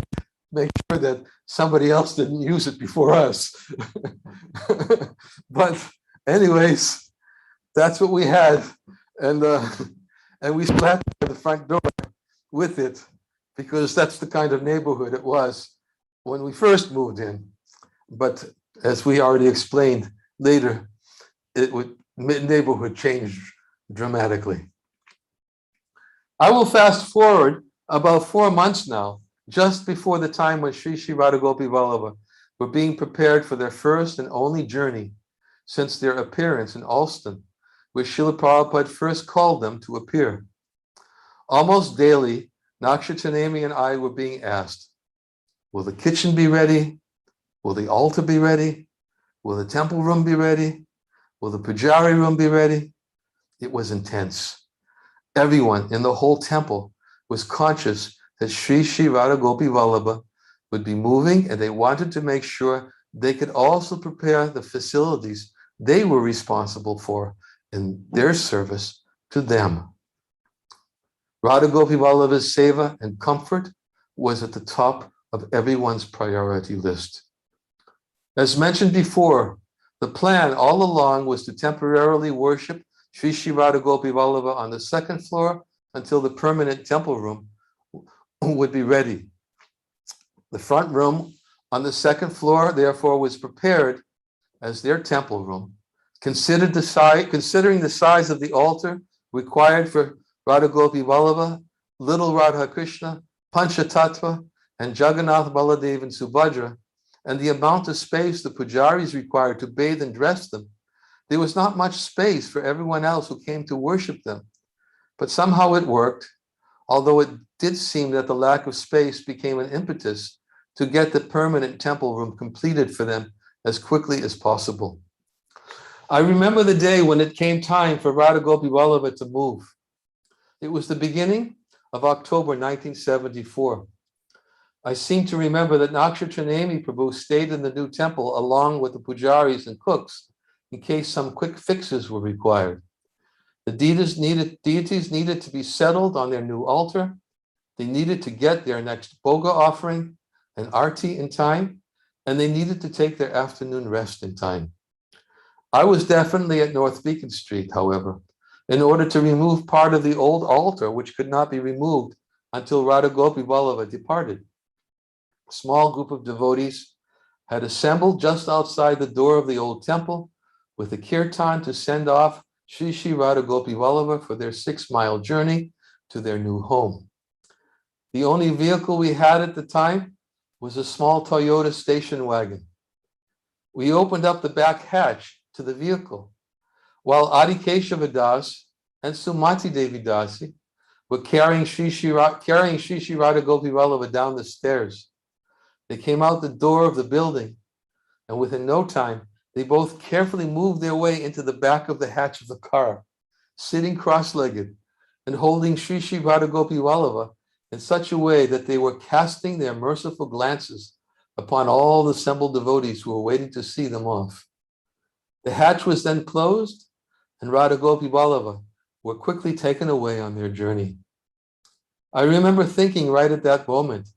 Make sure that somebody else didn't use it before us. But anyways, that's what we had. And we slept at the front door with it, because that's the kind of neighborhood it was when we first moved in. But as we already explained later, neighborhood changed dramatically. I will fast forward about 4 months now, just before the time when Sri Sri Radha Gopivallabha were being prepared for their first and only journey since their appearance in Alston, where Srila Prabhupada first called them to appear. Almost daily, Nakshatanemi and I were being asked, will the kitchen be ready? Will the altar be ready? Will the temple room be ready? Will the pujari room be ready? It was intense. Everyone in the whole temple was conscious that Sri Sri Radha Gopivallabha would be moving, and they wanted to make sure they could also prepare the facilities they were responsible for in their service to them. Radha Gopivallabha's seva and comfort was at the top of everyone's priority list. As mentioned before, the plan all along was to temporarily worship Sri Sri Radha Gopivallabha on the second floor until the permanent temple room would be ready. The front room on the second floor, therefore, was prepared as their temple room, considering the size of the altar required for Radha Gopivallabha, little Radha Krishna, Panchatattva, and Jagannath, Baladev, and Subhadra, and the amount of space the pujaris required to bathe and dress them, there was not much space for everyone else who came to worship them. But somehow it worked, although it did seem that the lack of space became an impetus to get the permanent temple room completed for them as quickly as possible. I remember the day when it came time for Radha Gopivallabha to move. It was the beginning of October 1974. I seem to remember that Niranjana Prabhu stayed in the new temple along with the pujaris and cooks in case some quick fixes were required. The deities needed to be settled on their new altar. They needed to get their next boga offering and arti in time, and they needed to take their afternoon rest in time. I was definitely at North Beacon Street, however, in order to remove part of the old altar, which could not be removed until Radha Gopivallabha departed. A small group of devotees had assembled just outside the door of the old temple with a kirtan to send off Sri Sri Radha Gopivallabha for their 6-mile journey to their new home. The only vehicle we had at the time was a small Toyota station wagon. We opened up the back hatch to the vehicle, while Adi Keshava Das and Sumati Devi Dasi were carrying Sri Sri Radha Gopivallabha down the stairs. They came out the door of the building, and within no time, they both carefully moved their way into the back of the hatch of the car, sitting cross-legged and holding Sri Sri Radha Gopivallabha in such a way that they were casting their merciful glances upon all the assembled devotees who were waiting to see them off. The hatch was then closed, and Radha Gopivallabha were quickly taken away on their journey. I remember thinking right at that moment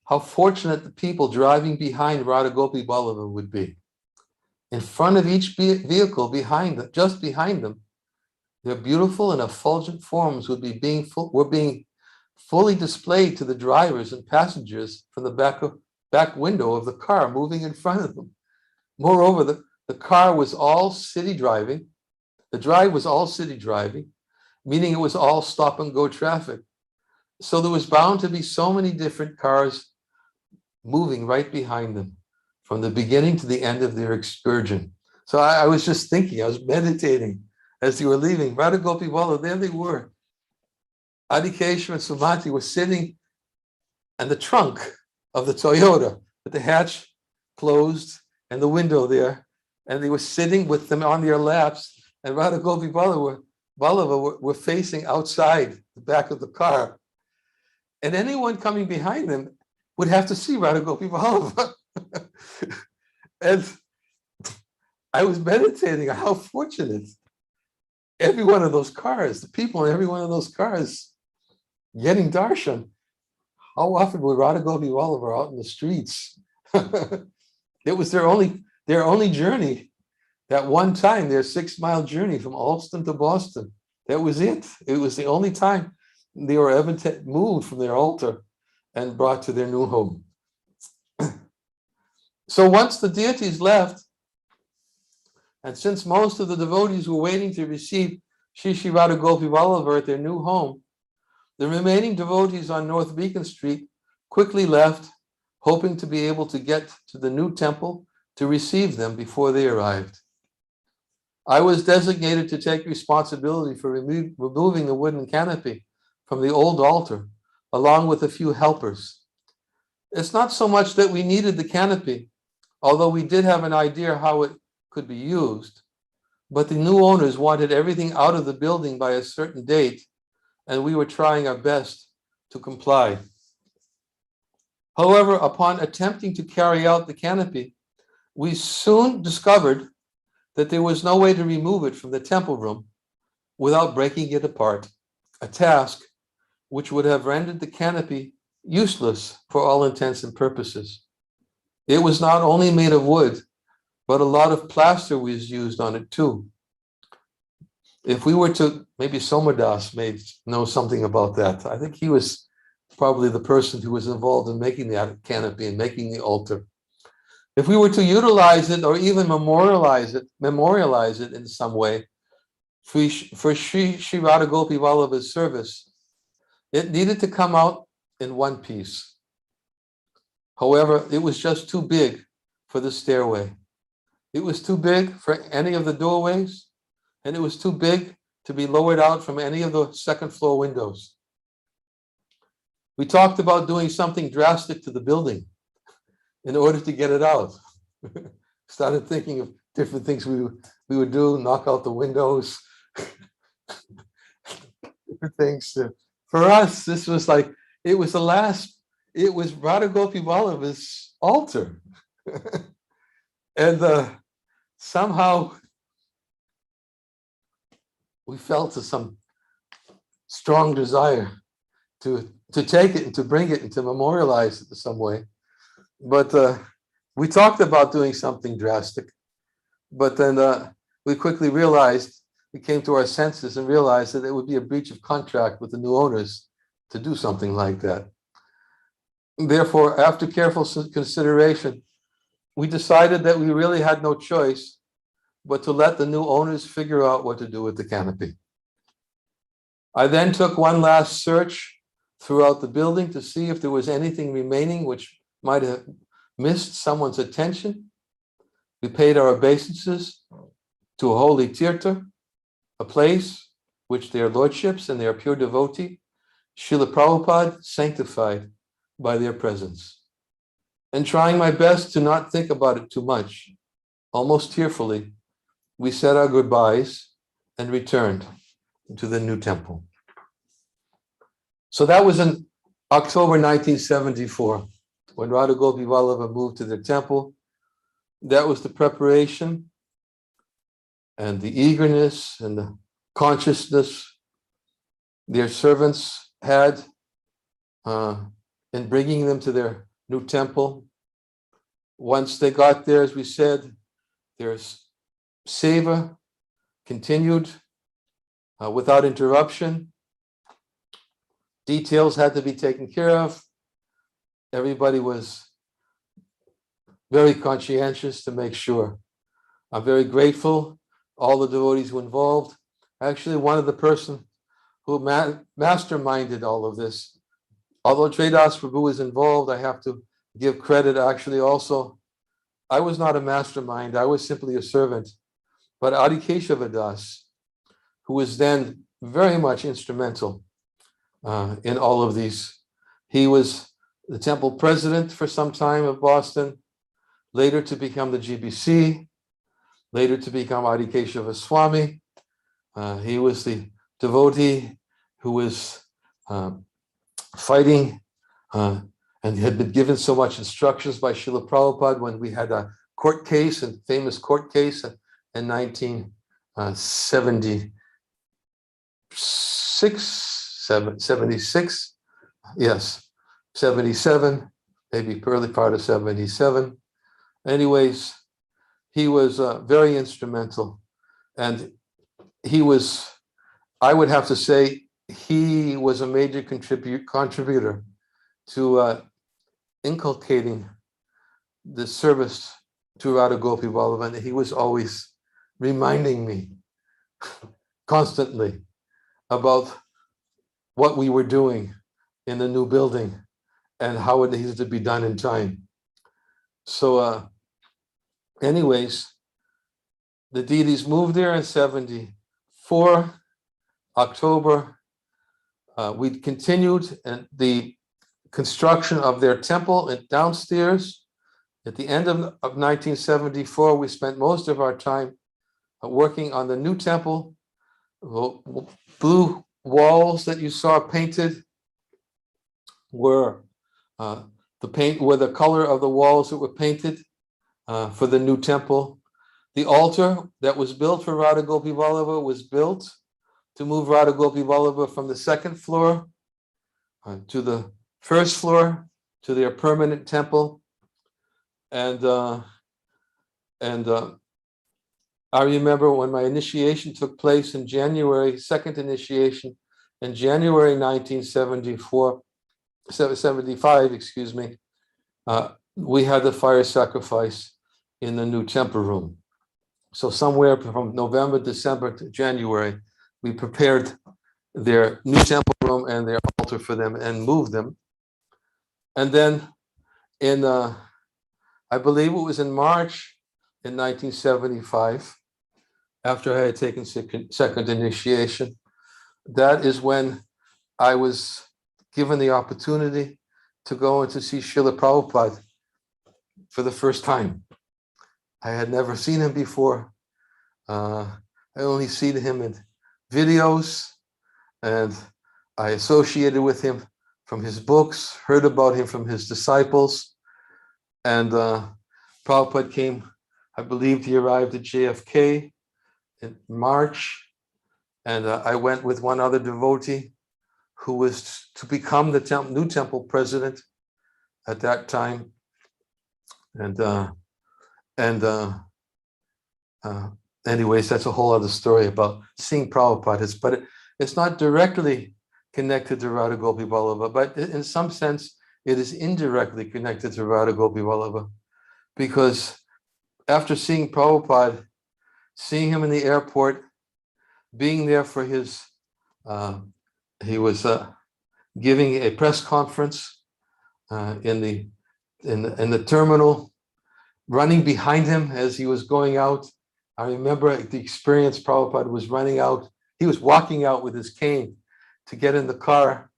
how fortunate the people driving behind Radha Gopivallabha would be. In front of each vehicle just behind them, their beautiful and effulgent forms were being fully displayed to the drivers and passengers from the back window of the car moving in front of them. Moreover, the car was all city driving. The drive was all city driving, meaning it was all stop and go traffic. So there was bound to be so many different cars moving right behind them from the beginning to the end of their excursion. So I was just thinking, I was meditating as they were leaving. Radha Gopivallabha, there they were. Adi Keshava and Sumati were sitting in the trunk of the Toyota with the hatch closed and the window there. And they were sitting with them on their laps. And Radha Gopivallabha were facing outside the back of the car. And anyone coming behind them would have to see Radha Gopivallabha. And I was meditating on how fortunate every one of those cars, the people in every one of those cars getting darshan. How often would Radha Gopivallabha out in the streets? It was their only journey. That one time, their 6-mile journey from Alston to Boston. That was it. It was the only time they were ever moved from their altar and brought to their new home. So once the deities left, and since most of the devotees were waiting to receive Sri Sri Radha Gopivallabha at their new home, the remaining devotees on North Beacon Street quickly left, hoping to be able to get to the new temple to receive them before they arrived. I was designated to take responsibility for removing the wooden canopy from the old altar, along with a few helpers. It's not so much that we needed the canopy, although we did have an idea how it could be used, but the new owners wanted everything out of the building by a certain date, and we were trying our best to comply. However, upon attempting to carry out the canopy, we soon discovered that there was no way to remove it from the temple room without breaking it apart, a task which would have rendered the canopy useless for all intents and purposes. It was not only made of wood, but a lot of plaster was used on it too. If we were to, maybe Somadas may know something about that. I think he was probably the person who was involved in making that canopy and making the altar. If we were to utilize it or even memorialize it in some way, for Sri Sri Radha Gopivallabha's service, it needed to come out in one piece. However, it was just too big for the stairway. It was too big for any of the doorways, and it was too big to be lowered out from any of the second floor windows. We talked about doing something drastic to the building in order to get it out. Started thinking of different things we would do, knock out the windows, different things. For us, this was like, it was Radha Gopivallabha's altar. And somehow we felt some strong desire to take it and to bring it and to memorialize it in some way. But we talked about doing something drastic, but then we quickly realized, we came to our senses and realized that it would be a breach of contract with the new owners to do something like that. Therefore, after careful consideration, we decided that we really had no choice but to let the new owners figure out what to do with the canopy. I then took one last search throughout the building to see if there was anything remaining which might have missed someone's attention. We paid our obeisances to a holy tirtha, a place which their lordships and their pure devotee, Srila Prabhupada, sanctified by their presence. And trying my best to not think about it too much, almost tearfully, we said our goodbyes and returned to the new temple. So that was in October 1974, when Radha Gopivallabha moved to their temple. That was the preparation and the eagerness and the consciousness their servants had in bringing them to their new temple. Once they got there, as we said, their seva continued without interruption. Details had to be taken care of. Everybody was very conscientious to make sure. I'm very grateful, all the devotees who were involved. Actually, one of the person who masterminded all of this, although Tridas Prabhu was involved, I have to give credit actually also. I was not a mastermind, I was simply a servant. But Adi Keshava Das, who was then very much instrumental in all of these. He was the temple president for some time of Boston, later to become the GBC, later to become Adi Keshava Swami. He was the devotee who was fighting and had been given so much instructions by Srila Prabhupada when we had a court case, a famous court case in 76, yes, 77, maybe early part of 77. Anyways, he was very instrumental, and he was, I would have to say, he was a major contributor to inculcating the service to Radha Gopivallabha, and he was always reminding me constantly about what we were doing in the new building and how it needed to be done in time. So anyways, the deities moved there in 74, October. We continued the construction of their temple and downstairs. At the end of 1974, we spent most of our time working on the new temple. Blue walls that you saw painted were the color of the walls that were painted for the new temple. The altar that was built for Radha Gopivallabha was built to move Radha Gopivallabha from the second floor to the first floor to their permanent temple. And I remember when my initiation took place in January, second initiation in January 1975, excuse me, we had the fire sacrifice in the new temple room. So somewhere from November, December to January, we prepared their new temple room and their altar for them and moved them. And then in, I believe it was in March in 1975, after I had taken second initiation, that is when I was given the opportunity to go and to see Srila Prabhupada for the first time. I had never seen him before. I only seen him in videos, and I associated with him from his books, heard about him from his disciples. And Prabhupada came, I believe he arrived at JFK in March. And I went with one other devotee who was to become the new temple president at that time. Anyways, that's a whole other story about seeing Prabhupada. But it's not directly connected to Radha Gopivallabha, but in some sense, it is indirectly connected to Radha Gopivallabha, because after seeing Prabhupada, seeing him in the airport, being there for his, he was giving a press conference in the terminal, running behind him as he was going out. I remember the experience. Prabhupada was running out. He was walking out with his cane to get in the car.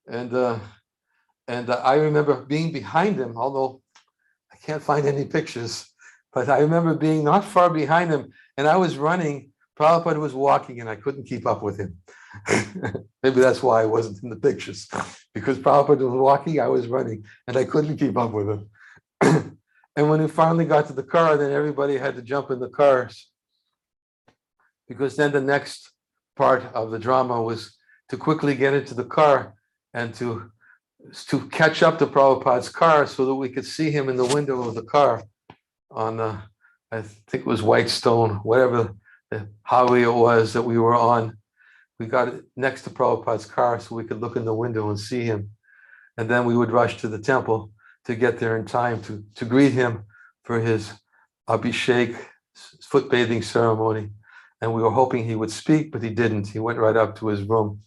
And I remember being behind him, although I can't find any pictures, but I remember being not far behind him, and I was running. Prabhupada was walking and I couldn't keep up with him. Maybe that's why I wasn't in the pictures, because Prabhupada was walking, I was running, and I couldn't keep up with him. And when we finally got to the car, then everybody had to jump in the cars, because then the next part of the drama was to quickly get into the car and to catch up to Prabhupada's car so that we could see him in the window of the car on, I think it was Whitestone, whatever the highway it was that we were on. We got it next to Prabhupada's car so we could look in the window and see him. And then we would rush to the temple to get there in time to greet him for his Abhishek, foot bathing ceremony. And we were hoping he would speak, but he didn't. He went right up to his room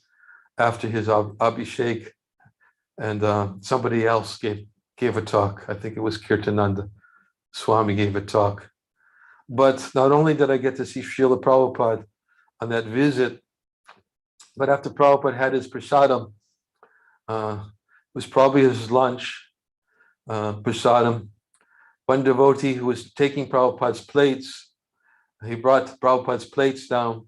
after his Abhishek, and somebody else gave a talk. I think it was Kirtananda Swami gave a talk. But not only did I get to see Srila Prabhupada on that visit, but after Prabhupada had his prasadam, it was probably his lunch, prasadam. One devotee who was taking Prabhupada's plates, he brought Prabhupada's plates down,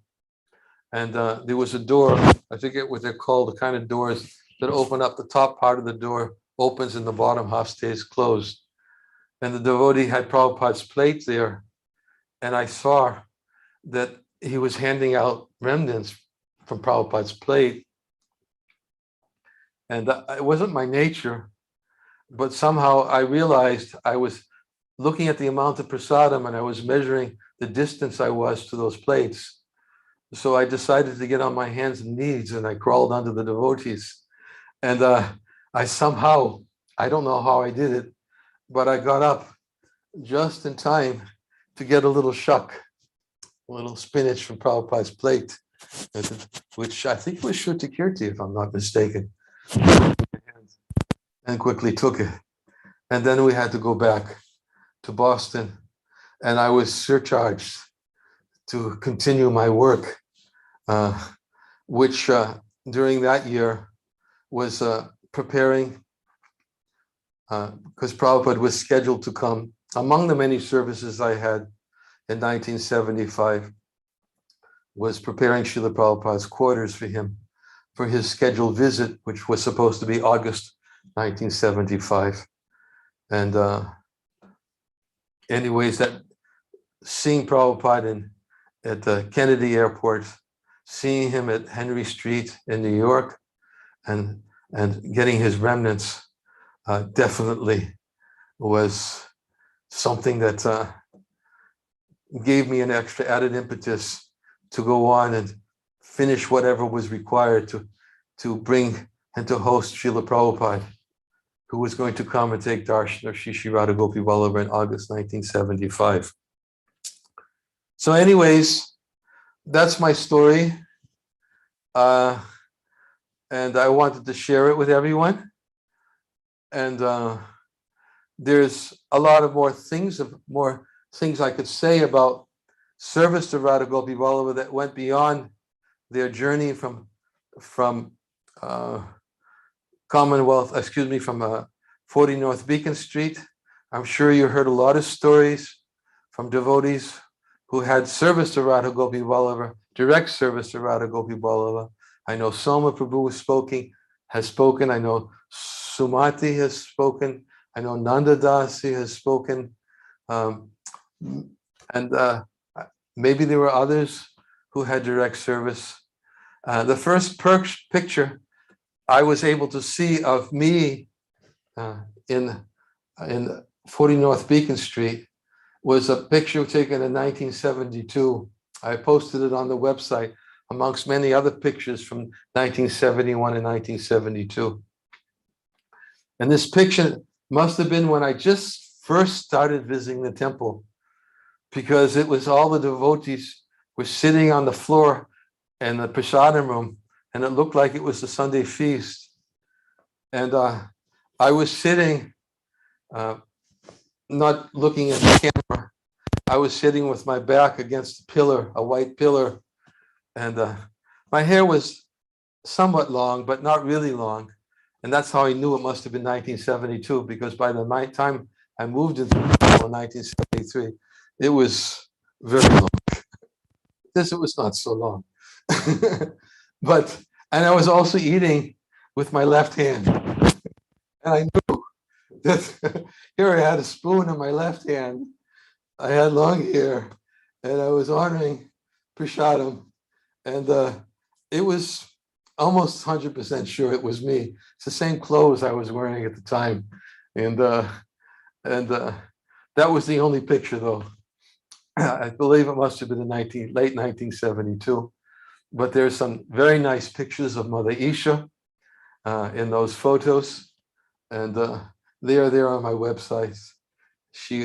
and there was a door, I forget what they're called, the kind of doors that open up. The top part of the door opens and the bottom half stays closed. And the devotee had Prabhupada's plate there, and I saw that he was handing out remnants from Prabhupada's plate. And it wasn't my nature, but somehow I realized I was looking at the amount of prasadam and I was measuring the distance I was to those plates. So I decided to get on my hands and knees and I crawled under the devotees. And I somehow, I don't know how I did it, but I got up just in time to get a little shuck, a little spinach from Prabhupada's plate, which I think was Shruti Kirti, if I'm not mistaken, and quickly took it. And then we had to go back to Boston, and I was surcharged to continue my work, which during that year was preparing, because Prabhupada was scheduled to come. Among the many services I had in 1975 was preparing Srila Prabhupada's quarters for him for his scheduled visit, which was supposed to be August 1975. And anyways, that seeing Prabhupada at the Kennedy Airport, seeing him at Henry Street in New York, and getting his remnants definitely was something that gave me an extra added impetus to go on and finish whatever was required to bring and to host Srila Prabhupada, who was going to come and take darshan of Sri Sri Radha Gopivallabha in August 1975. So anyways, that's my story. And I wanted to share it with everyone. And there's a lot of more things I could say about service to Radha Gopivallabha that went beyond their journey from Commonwealth, from 40 North Beacon Street. I'm sure you heard a lot of stories from devotees who had service to Radha Gopivallabha, direct service to Radha Gopivallabha. I know Soma Prabhu has spoken. I know Sumati has spoken. I know Nanda Dasi has spoken. And maybe there were others who had direct service. The first picture I was able to see of me in 40 North Beacon Street was a picture taken in 1972. I posted it on the website amongst many other pictures from 1971 and 1972. And this picture must have been when I just first started visiting the temple, because it was all the devotees were sitting on the floor in the prasadam room, and it looked like it was the Sunday feast. And I was sitting, not looking at the camera. I was sitting with my back against a pillar, a white pillar, and my hair was somewhat long, but not really long. And that's how I knew it must have been 1972, because by the time I moved into the temple in 1973, it was very long. It was not so long. And I was also eating with my left hand. And I knew that here I had a spoon in my left hand. I had long hair, and I was honoring prasadam. And it was almost 100% sure it was me. It's the same clothes I was wearing at the time. And that was the only picture, though. I believe it must have been in late 1972. But there's some very nice pictures of Mother Isha in those photos. And they are there on my website.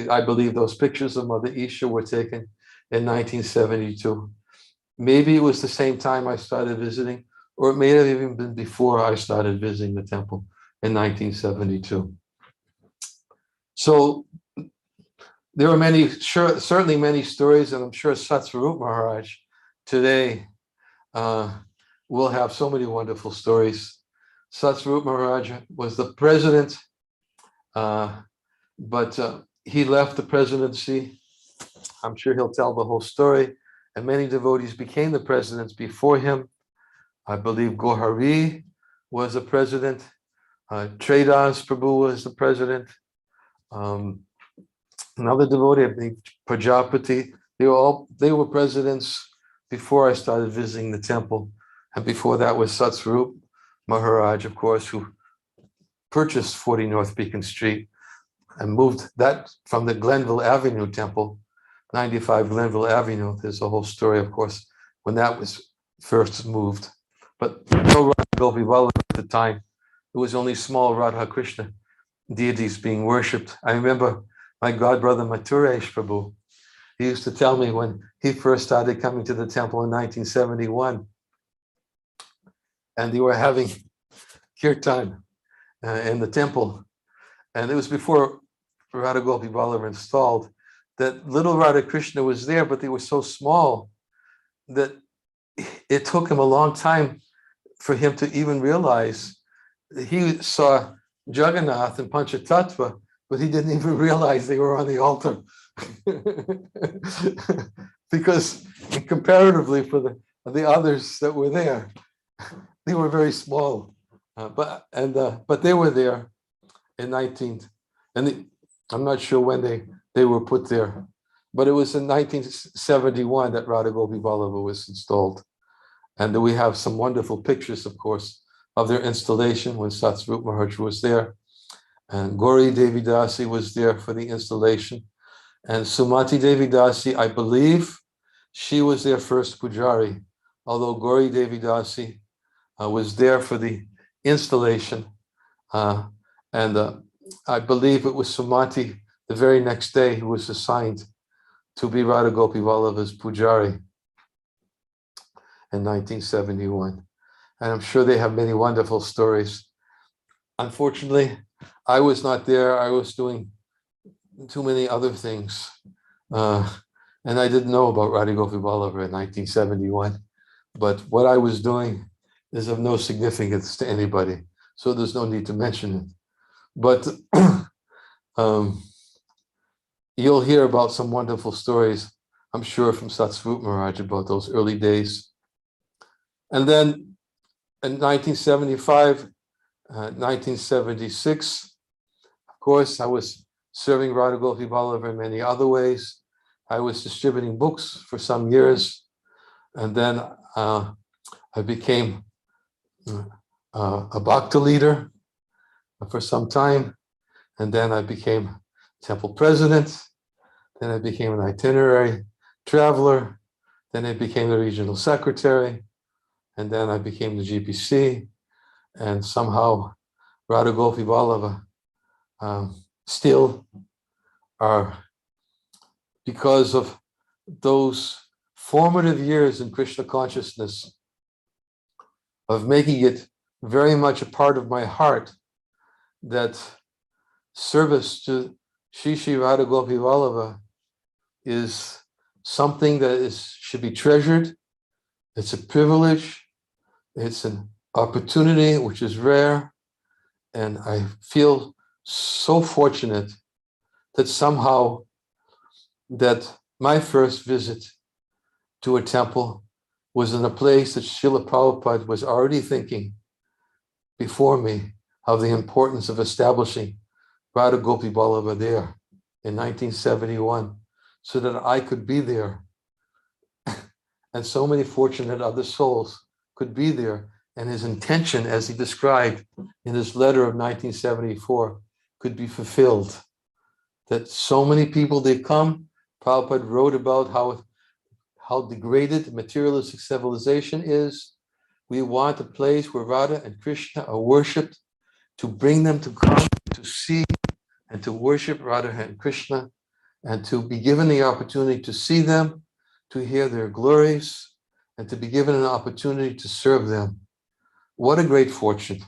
I believe those pictures of Mother Isha were taken in 1972. Maybe it was the same time I started visiting, or it may have even been before I started visiting the temple in 1972. So there are certainly many stories, and I'm sure Satsvarup Maharaj today will have so many wonderful stories. Satsvarup Maharaj was the president, but he left the presidency. I'm sure he'll tell the whole story. And many devotees became the presidents before him. I believe Gohari was the president. Tredas Prabhu was the president. Another devotee, I believe Prajapati. They were presidents before I started visiting the temple. And before that was Satsvarup Maharaj, of course, who purchased 40 North Beacon Street and moved that from the Glenville Avenue temple, 95 Glenville Avenue. There's a whole story, of course, when that was first moved. But no Radha Gopivallabha at the time. It was only small Radha Krishna deities being worshipped. I remember my godbrother Mathuresh Prabhu. He used to tell me when he first started coming to the temple in 1971, and they were having kirtan in the temple. And it was before Radha Gopivallabha installed, that little Radha Krishna was there, but they were so small that it took him a long time for him to even realize. He saw Jagannath and Panchatattva, but he didn't even realize they were on the altar. Because comparatively for the others that were there, they were very small. But they were there in I'm not sure when they were put there, but it was in 1971 that Radha Gopivallabha was installed. And we have some wonderful pictures, of course, of their installation when Satsvarup Maharaj was there. And Gauri Devi Dasi was there for the installation. And Sumati Devi Dasi, I believe she was their first pujari, although Gauri Devi Dasi was there for the installation. And I believe it was Sumati the very next day who was assigned to be Radha Gopivallabha's pujari in 1971. And I'm sure they have many wonderful stories. Unfortunately, I was not there. I was doing too many other things. And I didn't know about Radha Gopivallabha in 1971. But what I was doing is of no significance to anybody. So there's no need to mention it. But you'll hear about some wonderful stories, I'm sure, from Satsvarup Maharaj about those early days. And then in 1975, 1976, of course, I was serving Radha Gopivallabha in many other ways. I was distributing books for some years. And then I became a bhakta leader for some time. And then I became temple president. Then I became an itinerary traveler. Then I became the regional secretary. And then I became the GPC. And somehow Radha Gopivallabha still are, because of those formative years in Krishna consciousness, of making it very much a part of my heart that service to Sri Sri Radha Gopivallabha is something that should be treasured. It's a privilege. It's an opportunity which is rare. And I feel so fortunate that somehow that my first visit to a temple was in a place that Srila Prabhupada was already thinking before me of the importance of establishing Radha Gopivallabha there in 1971, so that I could be there. And so many fortunate other souls could be there. And his intention, as he described in his letter of 1974, could be fulfilled. That so many people, they come. Prabhupada wrote about how degraded materialistic civilization is. We want a place where Radha and Krishna are worshipped, to bring them to come to see and to worship Radha and Krishna, and to be given the opportunity to see them, to hear their glories, and to be given an opportunity to serve them. What a great fortune.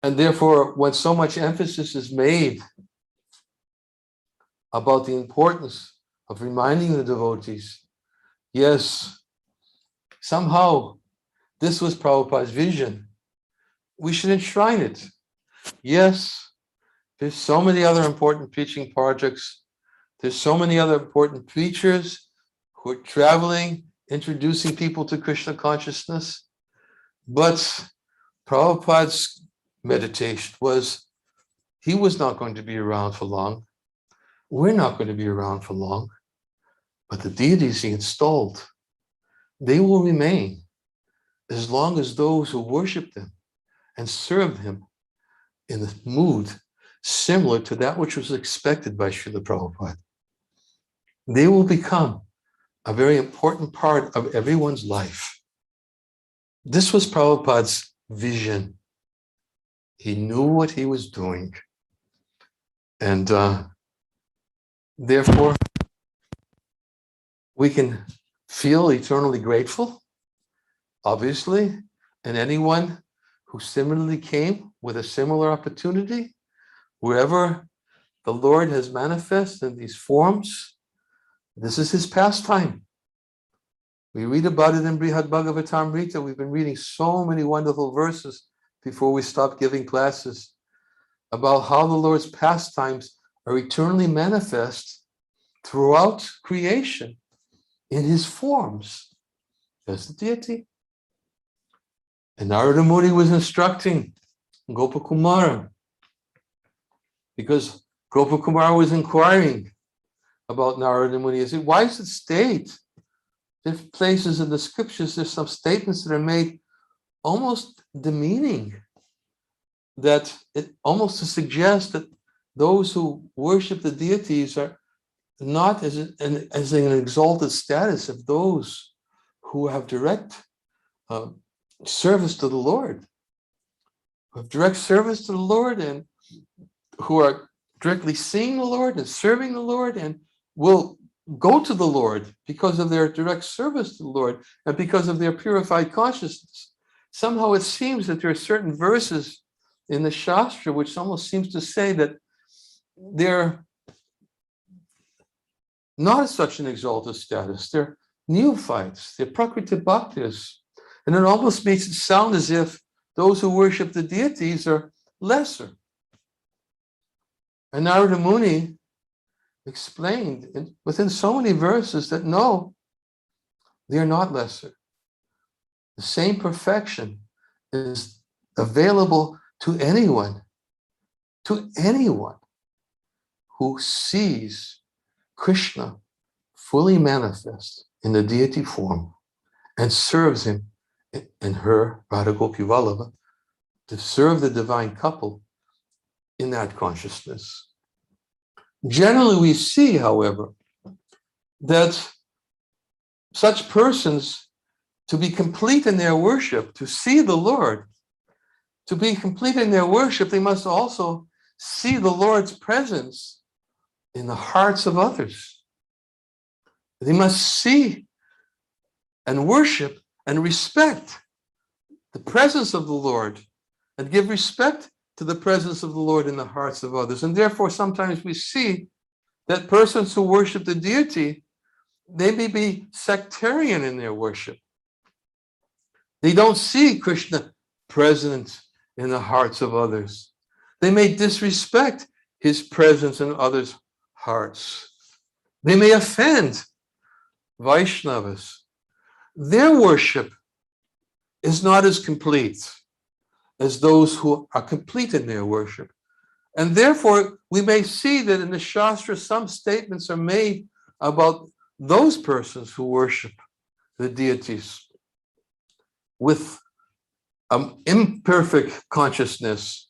And therefore, when so much emphasis is made about the importance of reminding the devotees, yes, somehow this was Prabhupada's vision. We should enshrine it. Yes, there's so many other important preaching projects. There's so many other important preachers who are traveling, introducing people to Krishna consciousness. But Prabhupada's meditation was, he was not going to be around for long. We're not going to be around for long. But the deities he installed, they will remain as long as those who worship them and serve him in a mood similar to that which was expected by Srila Prabhupada. They will become a very important part of everyone's life. This was Prabhupada's vision. He knew what he was doing. And therefore, we can feel eternally grateful, obviously, and anyone who similarly came with a similar opportunity, wherever the Lord has manifested in these forms, this is his pastime. We read about it in Brihad Bhagavatamrita. We've been reading so many wonderful verses before we stopped giving classes about how the Lord's pastimes are eternally manifest throughout creation in his forms as the deity. And Narada Muni was instructing Gopakumara, because Gopakumara was inquiring about Narada Muni. He said, why does it state different places in the scriptures, there's some statements that are made almost demeaning, that it almost to suggest that those who worship the deities are not as an exalted status of those who have direct service to the Lord, who have direct service to the Lord, and who are directly seeing the Lord and serving the Lord, and will go to the Lord because of their direct service to the Lord and because of their purified consciousness. Somehow it seems that there are certain verses in the Shastra which almost seems to say that they're not such an exalted status. They're neophytes, they're Prakriti Bhaktis. And it almost makes it sound as if those who worship the deities are lesser. And Narada Muni explained within so many verses that no, they're not lesser. The same perfection is available to anyone who sees Krishna fully manifest in the deity form and serves him and her, Radha Gopivallabha, to serve the divine couple in that consciousness. Generally, we see, however, that such persons, to be complete in their worship, to see the Lord, to be complete in their worship, they must also see the Lord's presence in the hearts of others. They must see and worship and respect the presence of the Lord and give respect to the presence of the Lord in the hearts of others. And therefore, sometimes we see that persons who worship the deity, they may be sectarian in their worship. They don't see Krishna present in the hearts of others. They may disrespect his presence in others' hearts. They may offend Vaishnavas. Their worship is not as complete as those who are complete in their worship. And therefore, we may see that in the Shastra, some statements are made about those persons who worship the deities with imperfect consciousness.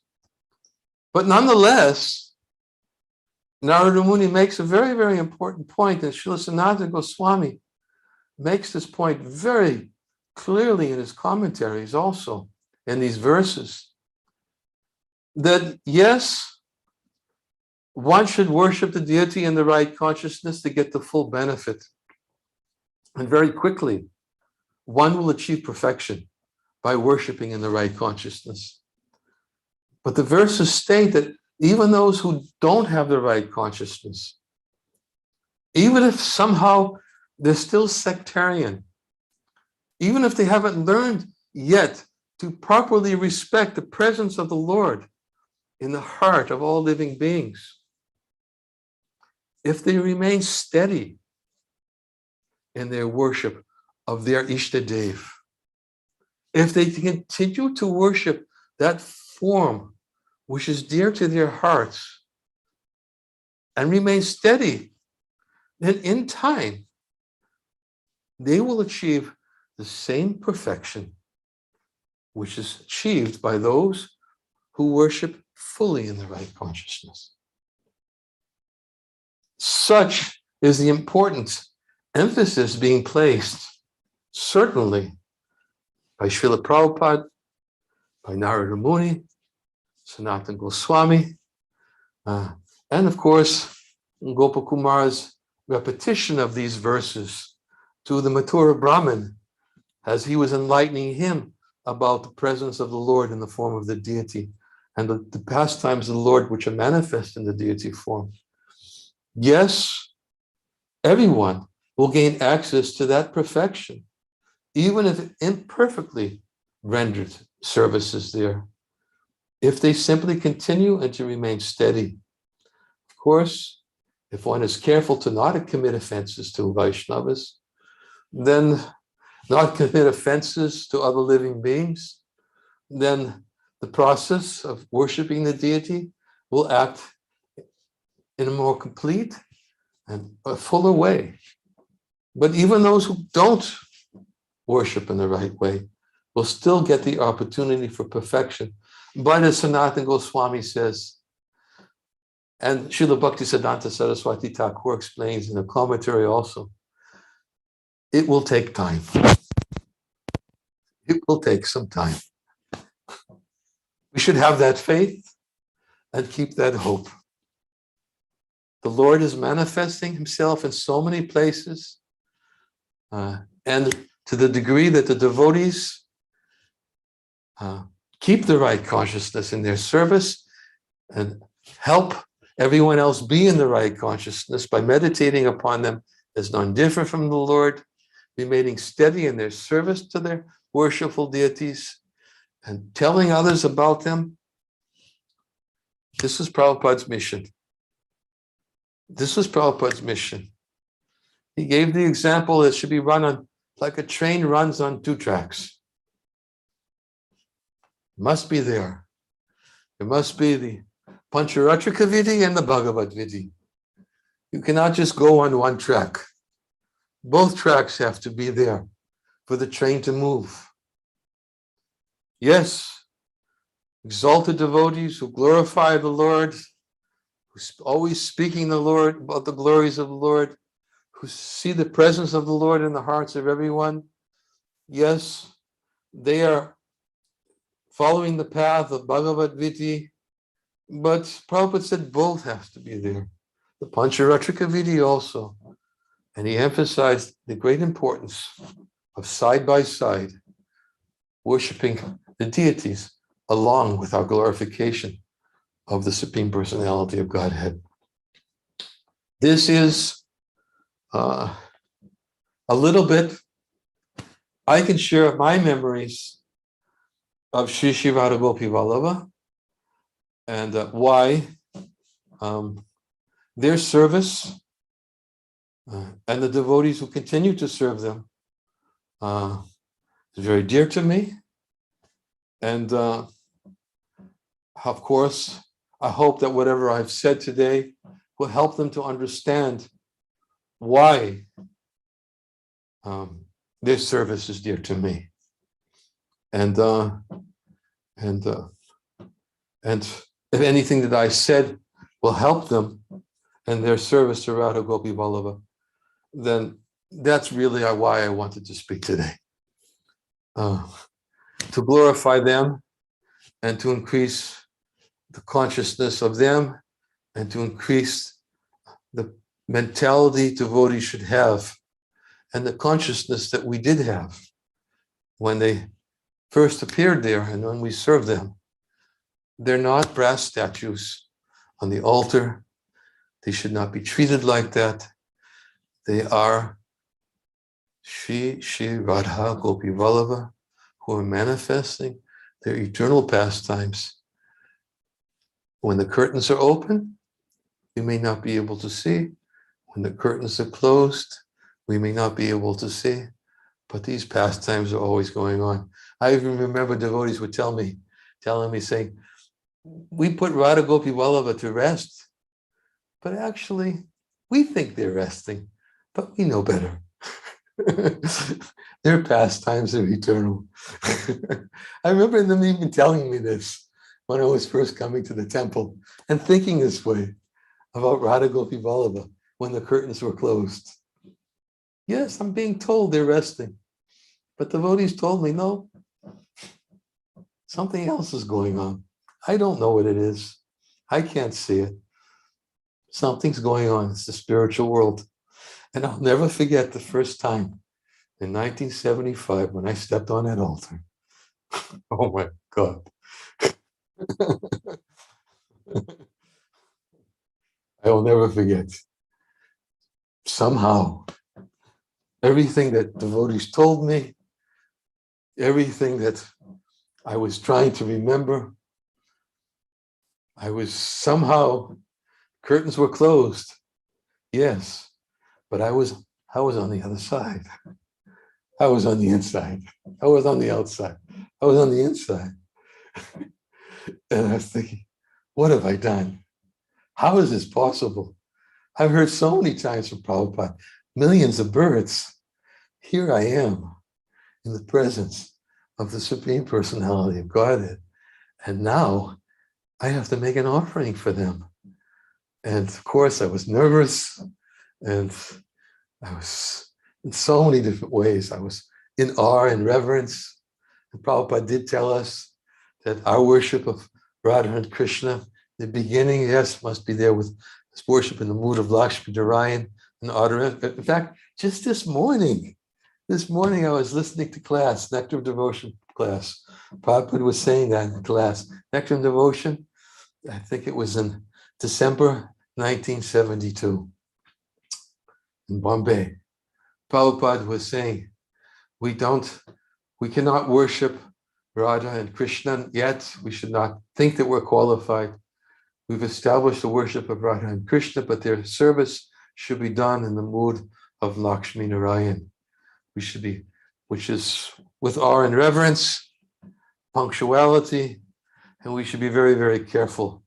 But nonetheless, Narada Muni makes a very, very important point, and Srila Sanatana Goswami makes this point very clearly in his commentaries also, in these verses, that yes, one should worship the deity in the right consciousness to get the full benefit. And very quickly, one will achieve perfection by worshiping in the right consciousness. But the verses state that even those who don't have the right consciousness, even if somehow they're still sectarian, even if they haven't learned yet to properly respect the presence of the Lord in the heart of all living beings, if they remain steady in their worship of their Ishtadev, if they continue to worship that form which is dear to their hearts and remain steady, then in time, they will achieve the same perfection which is achieved by those who worship fully in the right consciousness. Such is the important emphasis being placed, certainly by Srila Prabhupada, by Narada Muni, Sanatana Goswami, and of course, Gopakumar's repetition of these verses to the Mathura Brahmin as he was enlightening him about the presence of the Lord in the form of the deity and the pastimes of the Lord which are manifest in the deity form. Yes, everyone will gain access to that perfection, even if imperfectly rendered services there, if they simply continue and to remain steady. Of course, if one is careful to not commit offenses to Vaishnavas, then not commit offenses to other living beings, then the process of worshiping the deity will act in a more complete and a fuller way. But even those who don't worship in the right way will still get the opportunity for perfection. But as Sanatana Goswami says, and Srila Bhaktisiddhanta Saraswati Thakur explains in a commentary also, it will take time. It will take some time. We should have that faith and keep that hope. The Lord is manifesting himself in so many places. And to the degree that the devotees keep the right consciousness in their service and help everyone else be in the right consciousness by meditating upon them as none different from the Lord, remaining steady in their service to their worshipful deities, and telling others about them. This is Prabhupada's mission. This was Prabhupada's mission. He gave the example that should be run on, like a train runs on 2 tracks. Must be there. There must be the Pancharatrika Vidhi and the Bhagavad Vidhi. You cannot just go on one track. Both tracks have to be there for the train to move. Yes, exalted devotees who glorify the Lord, who's always speaking the Lord about the glories of the Lord, who see the presence of the Lord in the hearts of everyone. Yes, they are following the path of Bhagavad Vidhi, but Prabhupada said both have to be there. The Pancharatrika Vidhi also. And he emphasized the great importance of side by side worshiping the deities along with our glorification of the Supreme Personality of Godhead. This is a little bit, I can share my memories of Sri Sri Radha Gopivallabha and why their service and the devotees who continue to serve them is very dear to me. And of course, I hope that whatever I've said today will help them to understand why their service is dear to me. And if anything that I said will help them in their service to Radha Gopivallabha, then that's really why I wanted to speak today. To glorify them and to increase the consciousness of them and to increase the mentality devotees should have and the consciousness that we did have when they first appeared there and when we served them. They're not brass statues on the altar. They should not be treated like that. They are Sri Sri Radha Gopivallabha, who are manifesting their eternal pastimes. When the curtains are open, we may not be able to see. When the curtains are closed, we may not be able to see. But these pastimes are always going on. I even remember devotees would telling me, saying, we put Radha Gopivallabha to rest, but actually, we think they're resting, but we know better. Their pastimes are eternal. I remember them even telling me this when I was first coming to the temple and thinking this way about Radha Gopivallabha when the curtains were closed. Yes, I'm being told they're resting, but the devotees told me, no, something else is going on. I don't know what it is. I can't see it. Something's going on. It's the spiritual world. And I'll never forget the first time in 1975 when I stepped on that altar. Oh my God. I will never forget. Somehow, everything that devotees told me, everything that I was trying to remember, I was somehow, curtains were closed. Yes, but I was on the other side. I was on the inside. I was on the outside. I was on the inside. And I was thinking, what have I done? How is this possible? I've heard so many times from Prabhupada, millions of births. Here I am in the presence of the Supreme Personality of Godhead. And now I have to make an offering for them. And of course, I was nervous and I was in so many different ways. I was in awe and reverence. And Prabhupada did tell us that our worship of Radha and Krishna, the beginning, yes, must be there with worship in the mood of Lakshmi Narayan and Radharani. In fact, just this morning I was listening to class, Nectar of Devotion class. Prabhupada was saying that in class. Nectar of Devotion, I think it was in December 1972 in Bombay. Prabhupada was saying, we cannot worship Radha and Krishna yet. We should not think that we're qualified. We've established the worship of Radha and Krishna, but their service should be done in the mood of Lakshmi Narayan. We should be, which is with awe and reverence, punctuality, and we should be very, very careful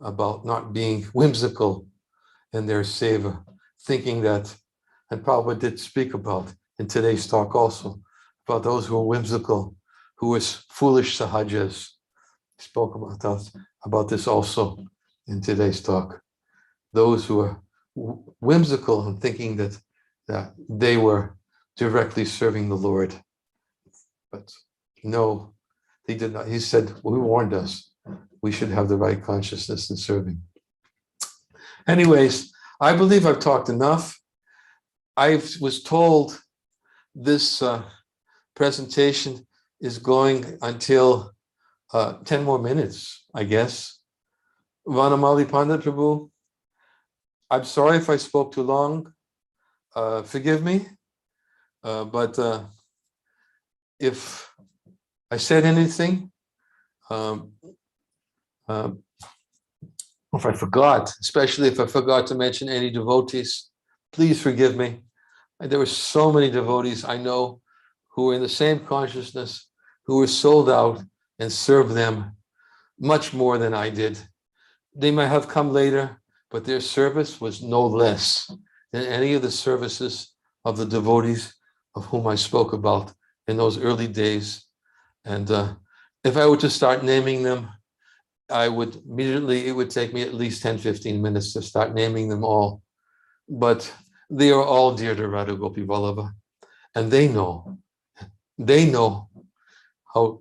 about not being whimsical in their seva, thinking that, and Prabhupada did speak about in today's talk also, about those who are whimsical, who are foolish sahajas. He spoke about this also in today's talk. Those who are whimsical and thinking that they were directly serving the Lord. But no, he did not. He said, well, he warned us, we should have the right consciousness in serving. Anyways, I believe I've talked enough. I was told this presentation is going until 10 more minutes, I guess. Vanamali Pandit Prabhu, I'm sorry if I spoke too long. Forgive me. But if I said anything, if I forgot, especially if I forgot to mention any devotees, please forgive me. There were so many devotees I know who were in the same consciousness, who were sold out and served them much more than I did. They might have come later, but their service was no less than any of the services of the devotees of whom I spoke about in those early days. And if I were to start naming them, it would take me at least 10, 15 minutes to start naming them all. But they are all dear to Radha Gopivallabha. And they know how,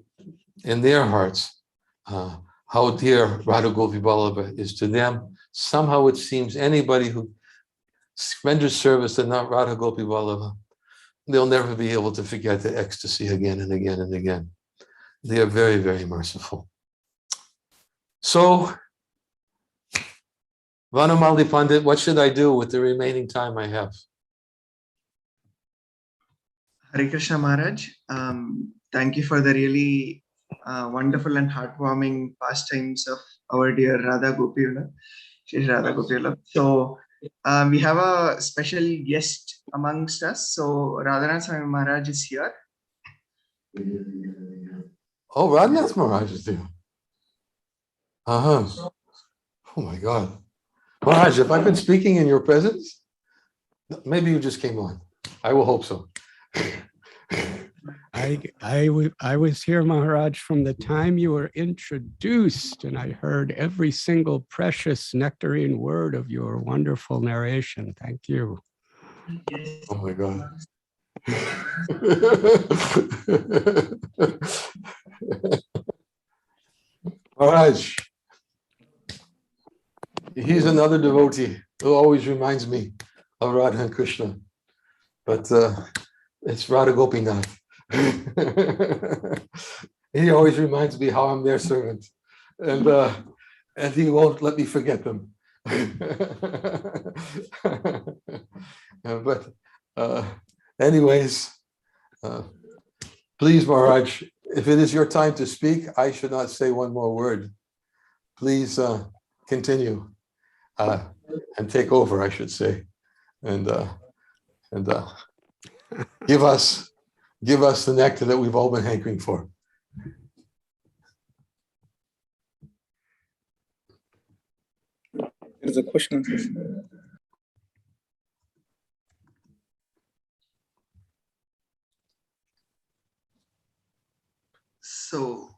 in their hearts, how dear Radha Gopivallabha is to them. Somehow it seems anybody who renders service to not Radha Gopivallabha, they'll never be able to forget the ecstasy again and again and again. They are very, very merciful. So, Vanamali Pandit, what should I do with the remaining time I have? Hare Krishna Maharaj, thank you for the really wonderful and heartwarming pastimes of our dear Radha Gopivallabha, Sri Radha Gopivallabha. So we have a special guest amongst us. So Radharani Swami Maharaj is here. Oh, Radhanath Maharaj is there. Oh my God. Maharaj, have I been speaking in your presence? Maybe you just came on. I will hope so. I was here, Maharaj, from the time you were introduced, and I heard every single precious nectarine word of your wonderful narration. Thank you. Oh my God. Maharaj, he's another devotee who always reminds me of Radha and Krishna, but it's Radha Gopinath. He always reminds me how I'm their servant, and he won't let me forget them. But anyways, please, Maharaj, if it is your time to speak, I should not say one more word. Please continue and take over, I should say, and give us the nectar that we've all been hankering for. There's a question. So,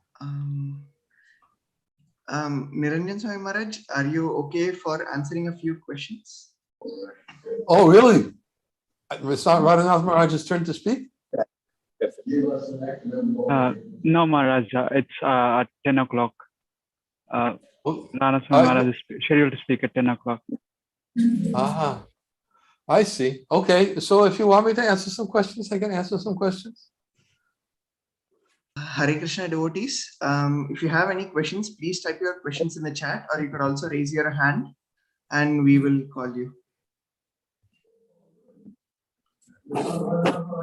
Niranjana Swami Maharaj, are you okay for answering a few questions? Oh, really? It's not Radhanath Maharaj's turn to speak? No, Maharaj, it's at 10 o'clock. Radha Swami Maharaj is scheduled to speak at 10 o'clock. Ah, I see. Okay, so if you want me to answer some questions, I can answer some questions. Hare Krishna devotees, if you have any questions, please type your questions in the chat, or you could also raise your hand and we will call you.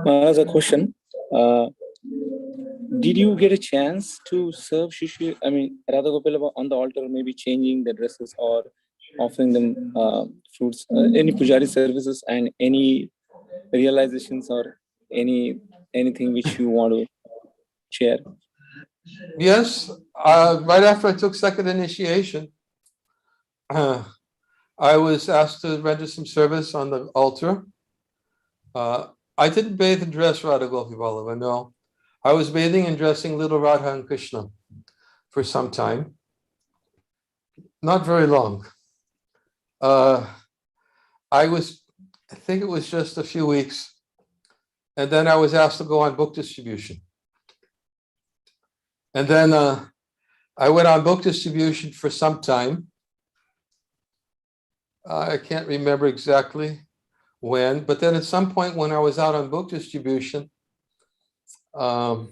As a question, did you get a chance to serve Radha Gopivallabha on the altar, maybe changing the dresses or offering them fruits, any pujari services, and any realizations or anything which you want to share? Yes, right after I took second initiation, I was asked to render some service on the altar. I didn't bathe and dress Radha Gopivallabha, no. I was bathing and dressing little Radha and Krishna for some time. Not very long. I think it was just a few weeks. And then I was asked to go on book distribution. And then I went on book distribution for some time. I can't remember exactly when, but then at some point when I was out on book distribution, I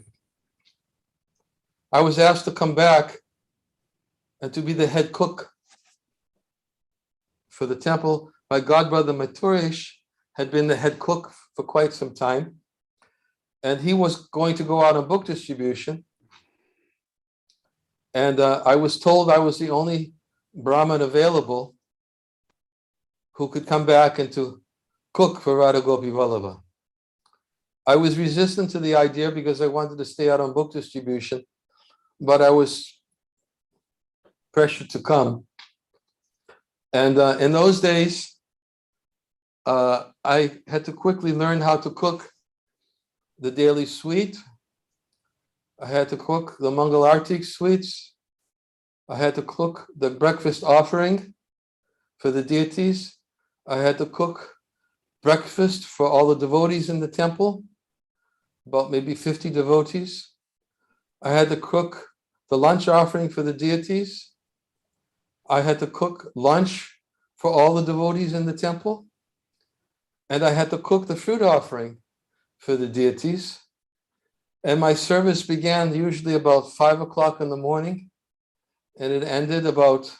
was asked to come back and to be the head cook for the temple. My godbrother Mathuresh had been the head cook for quite some time, and he was going to go out on book distribution. And I was told I was the only Brahmin available who could come back and to cook for Radha Gopivallabha. I was resistant to the idea because I wanted to stay out on book distribution, but I was pressured to come. And in those days, I had to quickly learn how to cook the daily sweet. I had to cook the Mangal Artik sweets. I had to cook the breakfast offering for the deities. I had to cook breakfast for all the devotees in the temple, about maybe 50 devotees. I had to cook the lunch offering for the deities. I had to cook lunch for all the devotees in the temple. And I had to cook the fruit offering for the deities. And my service began usually about 5 o'clock in the morning, and it ended about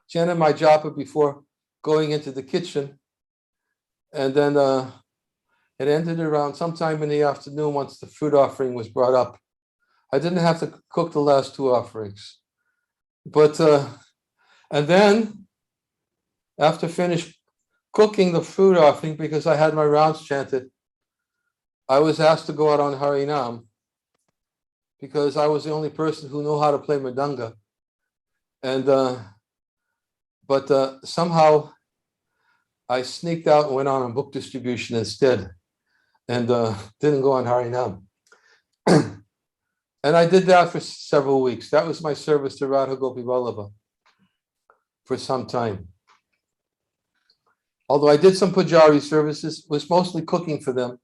chanted my japa before going into the kitchen. And then it ended around sometime in the afternoon once the fruit offering was brought up. I didn't have to cook the last two offerings. But, and then after finished cooking the fruit offering, because I had my rounds chanted, I was asked to go out on Harinam because I was the only person who knew how to play mridanga. And, but somehow I sneaked out and went on book distribution instead, and didn't go on Harinam. And I did that for several weeks. That was my service to Radha Gopivallabha for some time. Although I did some pujari services, was mostly cooking for them.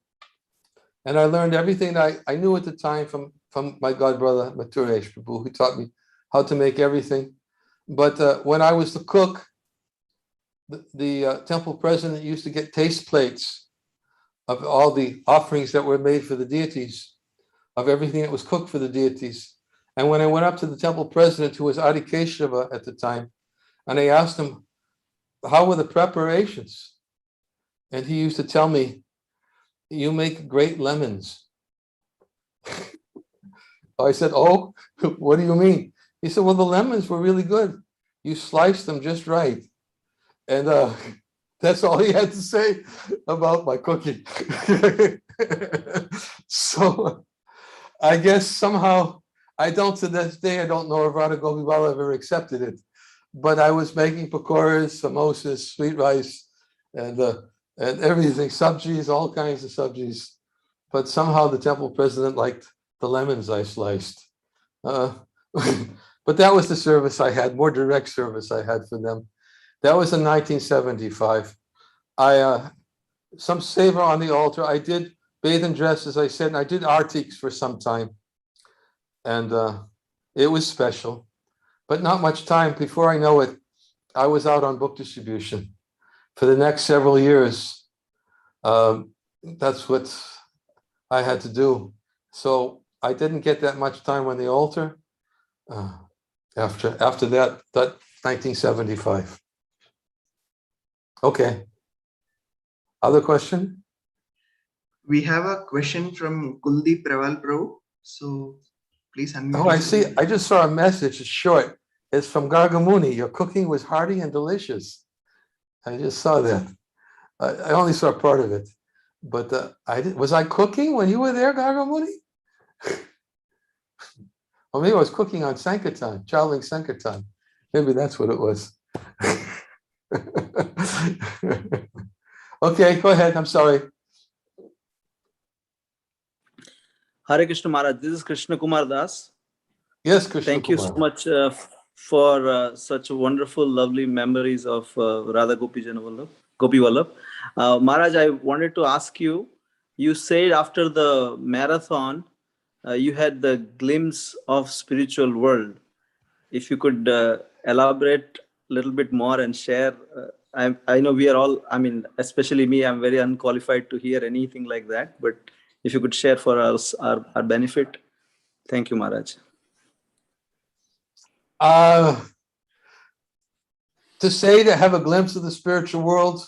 And I learned everything that I knew at the time from my godbrother Mathuresh Prabhu, who taught me how to make everything. But when I was the cook, the temple president used to get taste plates of all the offerings that were made for the deities, of everything that was cooked for the deities. And when I went up to the temple president, who was Adi Keshava at the time, and I asked him, how were the preparations? And he used to tell me, you make great lemons. I said, oh, what do you mean? He said, well, the lemons were really good. You sliced them just right. And that's all he had to say about my cooking. So I guess somehow, to this day, I don't know if Radha Gopivallabha ever accepted it. But I was making pakoras, samosas, sweet rice, and everything, sabjis, all kinds of sabjis. But somehow the temple president liked the lemons I sliced. But that was the service I had, more direct service I had for them. That was in 1975. Some seva on the altar. I did bathe and dress, as I said, and I did artiks for some time. And it was special, but not much time. Before I know it, I was out on book distribution. For the next several years, that's what I had to do. So I didn't get that much time on the altar after that 1975. Okay. Other question? We have a question from Kuldeep Prabhu. So please unmute. Oh, I see. I just saw a message. It's short. It's from Gargamuni. Your cooking was hearty and delicious. I just saw that. I only saw part of it, but was I cooking when you were there, Gargamuni? Or maybe I was cooking on Sankirtan, Chowling Sankirtan. Maybe that's what it was. Okay, go ahead. I'm sorry. Hare Krishna Maharaj, this is Krishna Kumar Das. Yes, Krishna Thank you Kumar. so much for such wonderful, lovely memories of Radha Gopivallabha. Maharaj, I wanted to ask you, you said after the marathon, you had the glimpse of spiritual world. If you could elaborate a little bit more and share. I know we are all, I mean, especially me, I'm very unqualified to hear anything like that, but if you could share for us our benefit. Thank you, Maharaj. To say to have a glimpse of the spiritual world,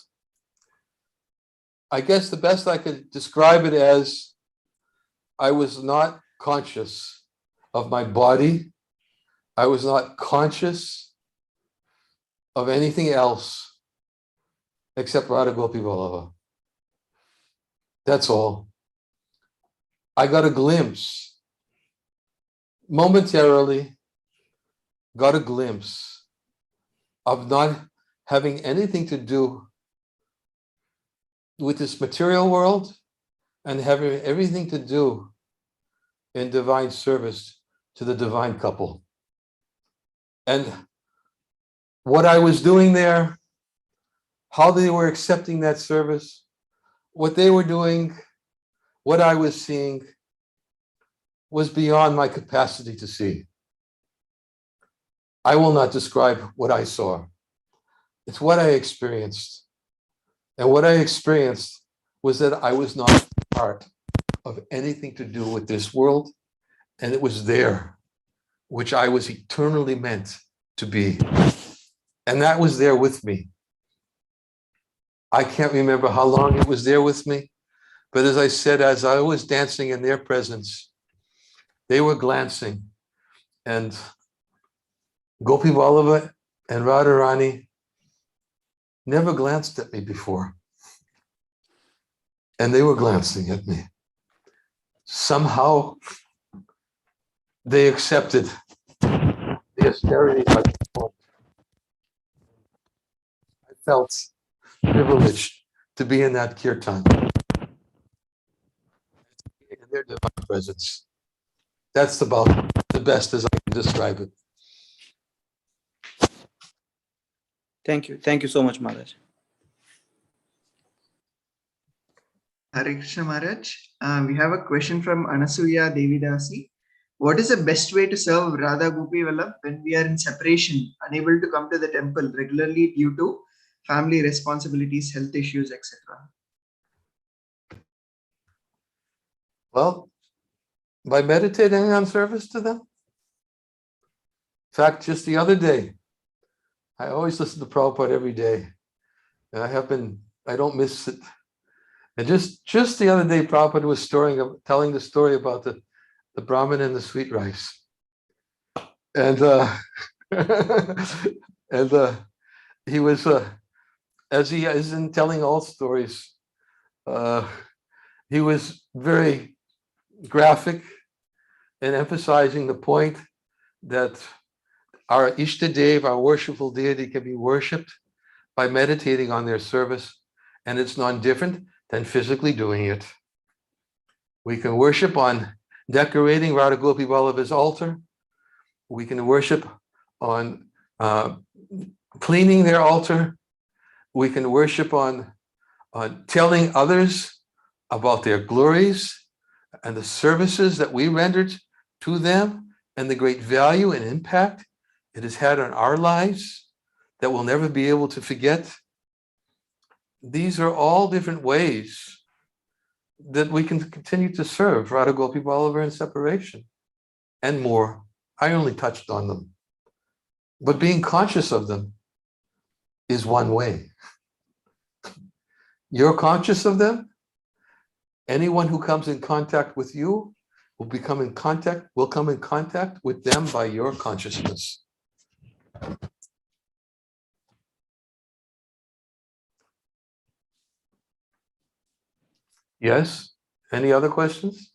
I guess the best I could describe it as I was not conscious of my body. I was not conscious of anything else except Radha Gopivallabha. That's all. I got a glimpse, momentarily got a glimpse of not having anything to do with this material world and having everything to do in divine service to the divine couple. And what I was doing there, how they were accepting that service, what they were doing, what I was seeing was beyond my capacity to see. I will not describe what I saw. It's what I experienced. And what I experienced was that I was not part of anything to do with this world, and it was there, which I was eternally meant to be. And that was there with me. I can't remember how long it was there with me, but as I said, as I was dancing in their presence, they were glancing, and Gopivallabha and Radharani never glanced at me before. And they were glancing at me. Somehow they accepted the austerity of my performance. I felt privileged to be in that kirtan, in their divine presence. That's about the best as I can describe it. Thank you. Thank you so much, Maharaj. Hare Krishna Maharaj. We have a question from Anasuya Devidasi. What is the best way to serve Radha Gopivallabha when we are in separation, unable to come to the temple regularly due to family responsibilities, health issues, etc.? Well, by meditating on service to them. In fact, just the other day, I always listen to Prabhupada every day, and I don't miss it. And just the other day, Prabhupada was telling the story about the Brahmin and the sweet rice. And he was, as he is in telling all stories, he was very graphic in emphasizing the point that our Ishtadev, our worshipful deity, can be worshipped by meditating on their service, and it's non different than physically doing it. We can worship on decorating Radha Gopivallabha's altar. We can worship on cleaning their altar. We can worship on telling others about their glories and the services that we rendered to them and the great value and impact it has had on our lives. that we'll never be able to forget. These are all different ways that we can continue to serve Radha Gopivallabha in separation and more. I only touched on them. But being conscious of them is one way. You're conscious of them. Anyone who comes in contact with you will come in contact with them by your consciousness. Yes? Any other questions?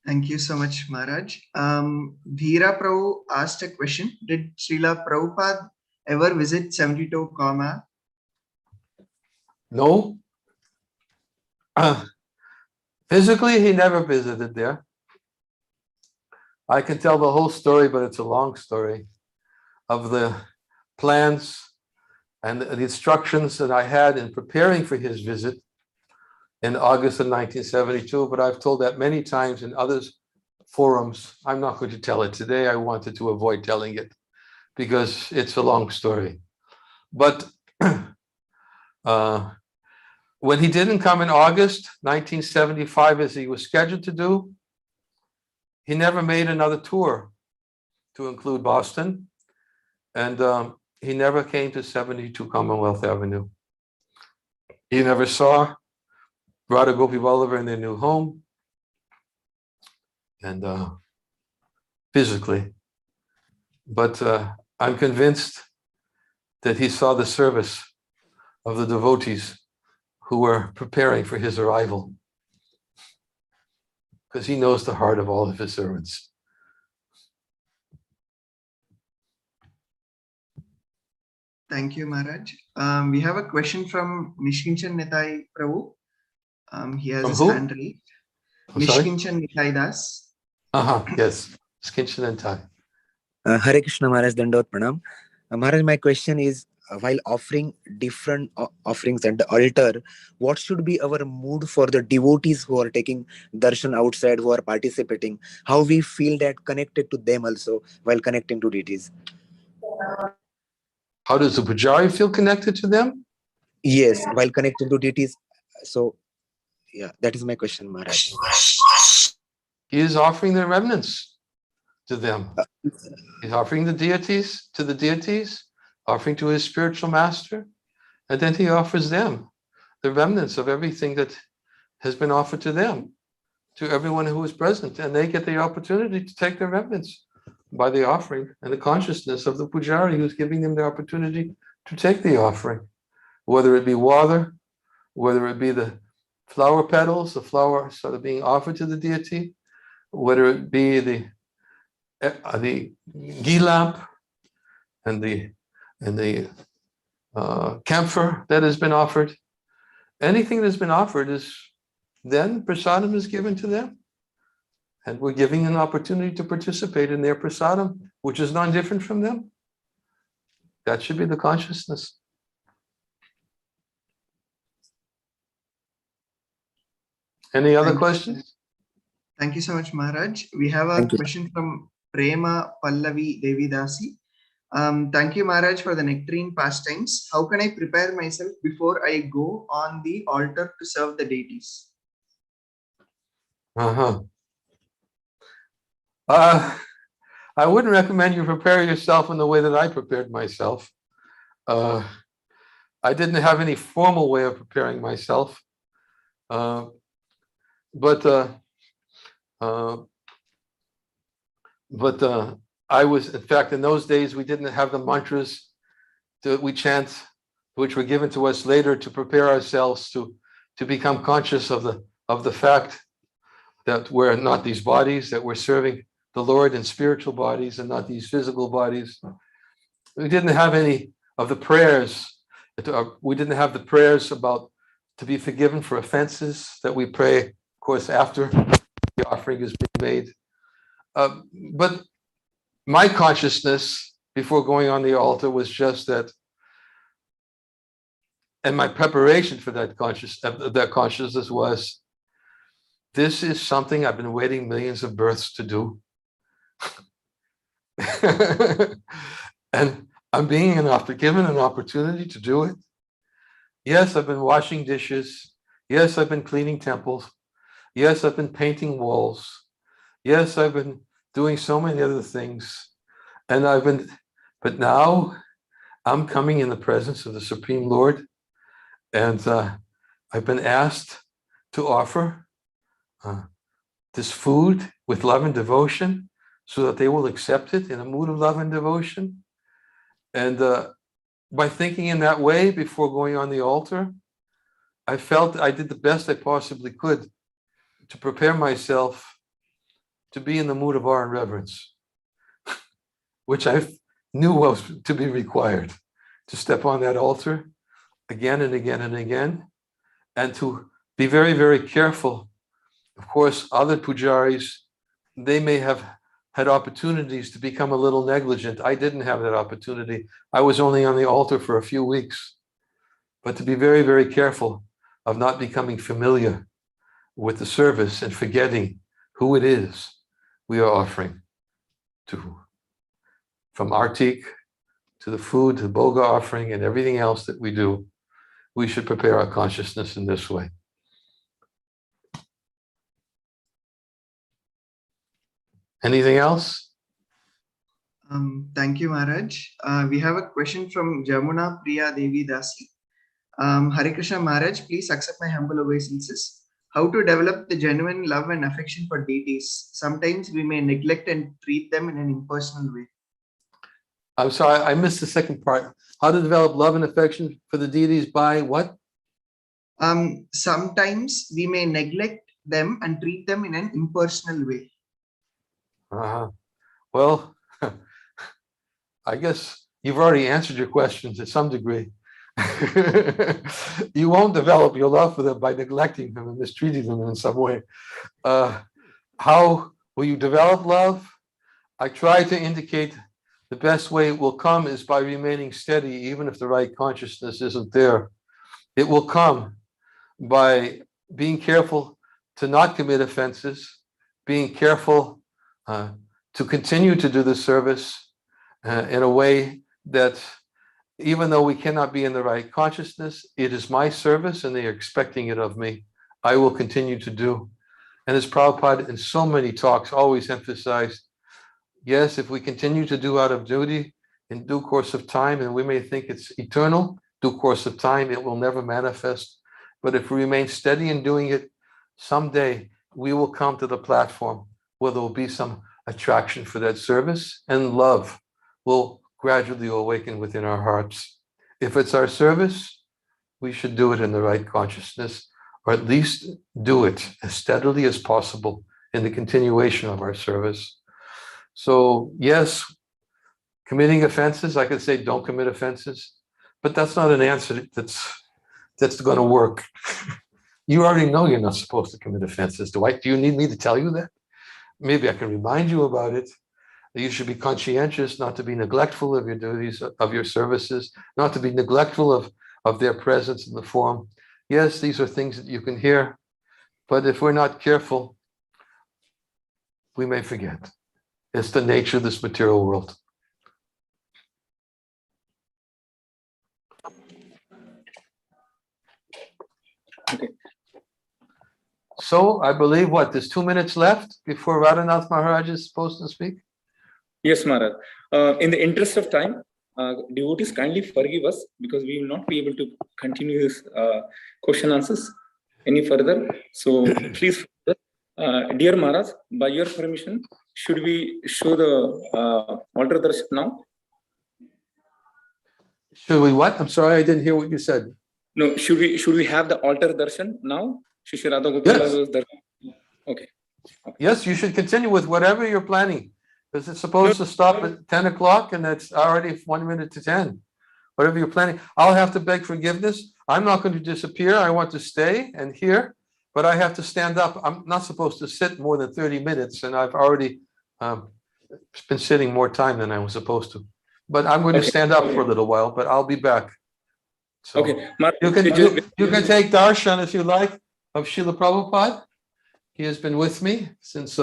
Thank you so much, Maharaj. Dhira Prabhu asked a question. Did Srila Prabhupada ever visit 72 Kama? No. Physically, he never visited there. I can tell the whole story, but it's a long story of the plans and the instructions that I had in preparing for his visit in August of 1972, but I've told that many times in other forums. I'm not going to tell it today. I wanted to avoid telling it because it's a long story. But when he didn't come in August 1975, as he was scheduled to do, he never made another tour to include Boston. And he never came to 72 Commonwealth Avenue. He never saw Radha Gopivallabha in their new home. And physically. But I'm convinced that he saw the service of the devotees who were preparing for his arrival, because he knows the heart of all of his servants. Thank you, Maharaj. We have a question from Nishkinchan Nitai Prabhu. He has From his who? hand raised. I'm sorry? Nishkinchan Nitai Das. Yes. Skinchan and Thai. Hare Krishna Maharaj, Dandot Pranam. Maharaj, my question is, while offering different offerings at the altar, what should be our mood for the devotees who are taking darshan outside, who are participating? How we feel that connected to them also while connecting to deities? How does the pujari feel connected to them? Yes, while connecting to deities. So, yeah, that is my question, Maharaj. He is offering the remnants to them. He's offering the deities to the deities, offering to his spiritual master, and then he offers them the remnants of everything that has been offered to them, to everyone who is present, and they get the opportunity to take their remnants by the offering and the consciousness of the pujari who's giving them the opportunity to take the offering, whether it be water, whether it be the flower petals, the flowers that are being offered to the deity, whether it be the ghee lamp and the camphor that has been offered. Anything that's been offered is then prasadam is given to them. And we're giving an opportunity to participate in their prasadam, which is non-different from them. That should be the consciousness. Any other questions? Thank you so much, Maharaj. We have a Thank you. question from Prema Pallavi Devidasi. Thank you, Maharaj, for the nectarine pastimes. How can I prepare myself before I go on the altar to serve the deities? I wouldn't recommend you prepare yourself in the way that I prepared myself. I didn't have any formal way of preparing myself. But I was, in fact, in those days, we didn't have the mantras that we chant, which were given to us later to prepare ourselves to become conscious of the fact that we're not these bodies, that we're serving the Lord in spiritual bodies and not these physical bodies. We didn't have any of the prayers. We didn't have the prayers about to be forgiven for offenses that we pray, of course, after the offering has been made. But my consciousness before going on the altar was just that, and my preparation for that consciousness was, this is something I've been waiting millions of births to do. And I'm being given an opportunity to do it. Yes, I've been washing dishes. Yes, I've been cleaning temples. Yes, I've been painting walls. Yes, I've been doing so many other things. But now I'm coming in the presence of the Supreme Lord, and I've been asked to offer this food with love and devotion so that they will accept it in a mood of love and devotion. And by thinking in that way before going on the altar, I felt I did the best I possibly could to prepare myself to be in the mood of awe and reverence, which I knew was to be required, to step on that altar again and again and again, and to be very, very careful. Of course, other pujaris, they may have had opportunities to become a little negligent. I didn't have that opportunity. I was only on the altar for a few weeks. But to be very, very careful of not becoming familiar with the service and forgetting who it is we are offering to. From artik to the food, to the boga offering, and everything else that we do, we should prepare our consciousness in this way. Anything else? Thank you, Maharaj. We have a question from Jamuna Priya Devi Dasi. Hare Krishna Maharaj, please accept my humble obeisances. How to develop the genuine love and affection for deities? Sometimes we may neglect and treat them in an impersonal way. I'm sorry, I missed the second part. How to develop love and affection for the deities by what? Sometimes we may neglect them and treat them in an impersonal way. Well, I guess you've already answered your question to some degree. You won't develop your love for them by neglecting them and mistreating them in some way. How will you develop love? I try to indicate the best way it will come is by remaining steady, even if the right consciousness isn't there. It will come by being careful to not commit offenses, being careful to continue to do the service in a way that even though we cannot be in the right consciousness, it is my service and they are expecting it of me. I will continue to do. And as Prabhupada in so many talks always emphasized, yes, if we continue to do out of duty in due course of time, and we may think it's eternal, due course of time, it will never manifest. But if we remain steady in doing it, someday we will come to the platform where there will be some attraction for that service, and love will gradually awaken within our hearts. If it's our service, we should do it in the right consciousness, or at least do it as steadily as possible in the continuation of our service. So yes, committing offenses, I could say don't commit offenses, but that's not an answer that's going to work. You already know you're not supposed to commit offenses. Do you need me to tell you that? Maybe I can remind you about it. You should be conscientious, not to be neglectful of your duties, of your services, not to be neglectful of their presence in the form. Yes, these are things that you can hear, but if we're not careful, we may forget. It's the nature of this material world. Okay. So I believe there's 2 minutes left before Radhanath Maharaj is supposed to speak. Yes, Maharaj. In the interest of time, devotees kindly forgive us because we will not be able to continue this question answers any further. So please, dear Maharaj, by your permission, should we show the altar darshan now? Should we what? I'm sorry, I didn't hear what you said. No, should we have the altar darshan now? Sri Sri Radha Gopivallabha's darshan. Okay. Yes, you should continue with whatever you're planning, because it's supposed to stop at 10 o'clock and it's already 1 minute to 10. Whatever you're planning. I'll have to beg forgiveness. I'm not going to disappear. I want to stay and hear, but I have to stand up. I'm not supposed to sit more than 30 minutes, and I've already been sitting more time than I was supposed to. But I'm going to stand up for a little while, but I'll be back. So Okay. you can take darshan if you like of Srila Prabhupada. He has been with me since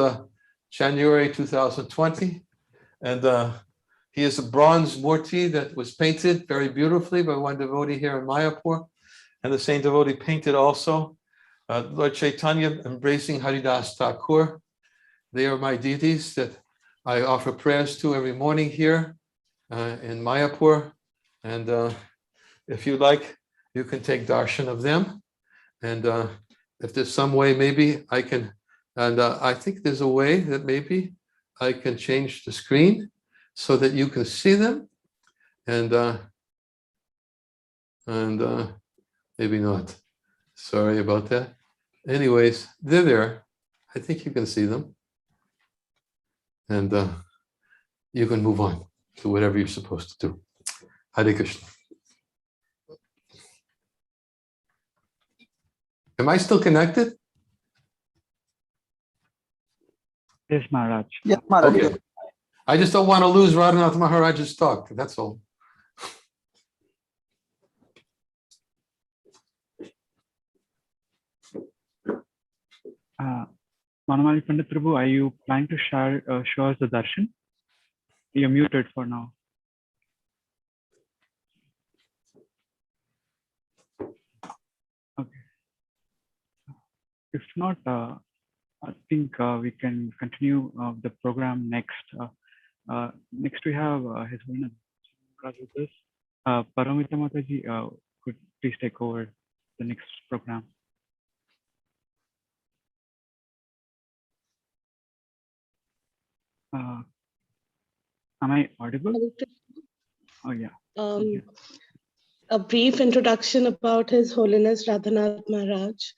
January 2020, and He is a bronze murti that was painted very beautifully by one devotee here in Mayapur, and the same devotee painted also Lord Chaitanya embracing Haridas Thakur. They are my deities that I offer prayers to every morning here in Mayapur. And if you like, you can take darshan of them. And if there's some way, maybe I can, and I think there's a way that maybe I can change the screen so that you can see them. And maybe not. Sorry about that. Anyways, they're there. I think you can see them. And you can move on to whatever you're supposed to do. Hare Krishna. Am I still connected? Yes, Maharaj. Yes, Maharaj. Okay. I just don't want to lose Radhanath Maharaj's talk. That's all. Manamali Pandit Prabhu, are you planning to show us the darshan? You're muted for now. Okay. If not, I think we can continue the program next. Next, we have His Holiness with us. Paramita Mataji, could please take over the next program. Am I audible? Oh, yeah. A brief introduction about His Holiness Radhanath Maharaj.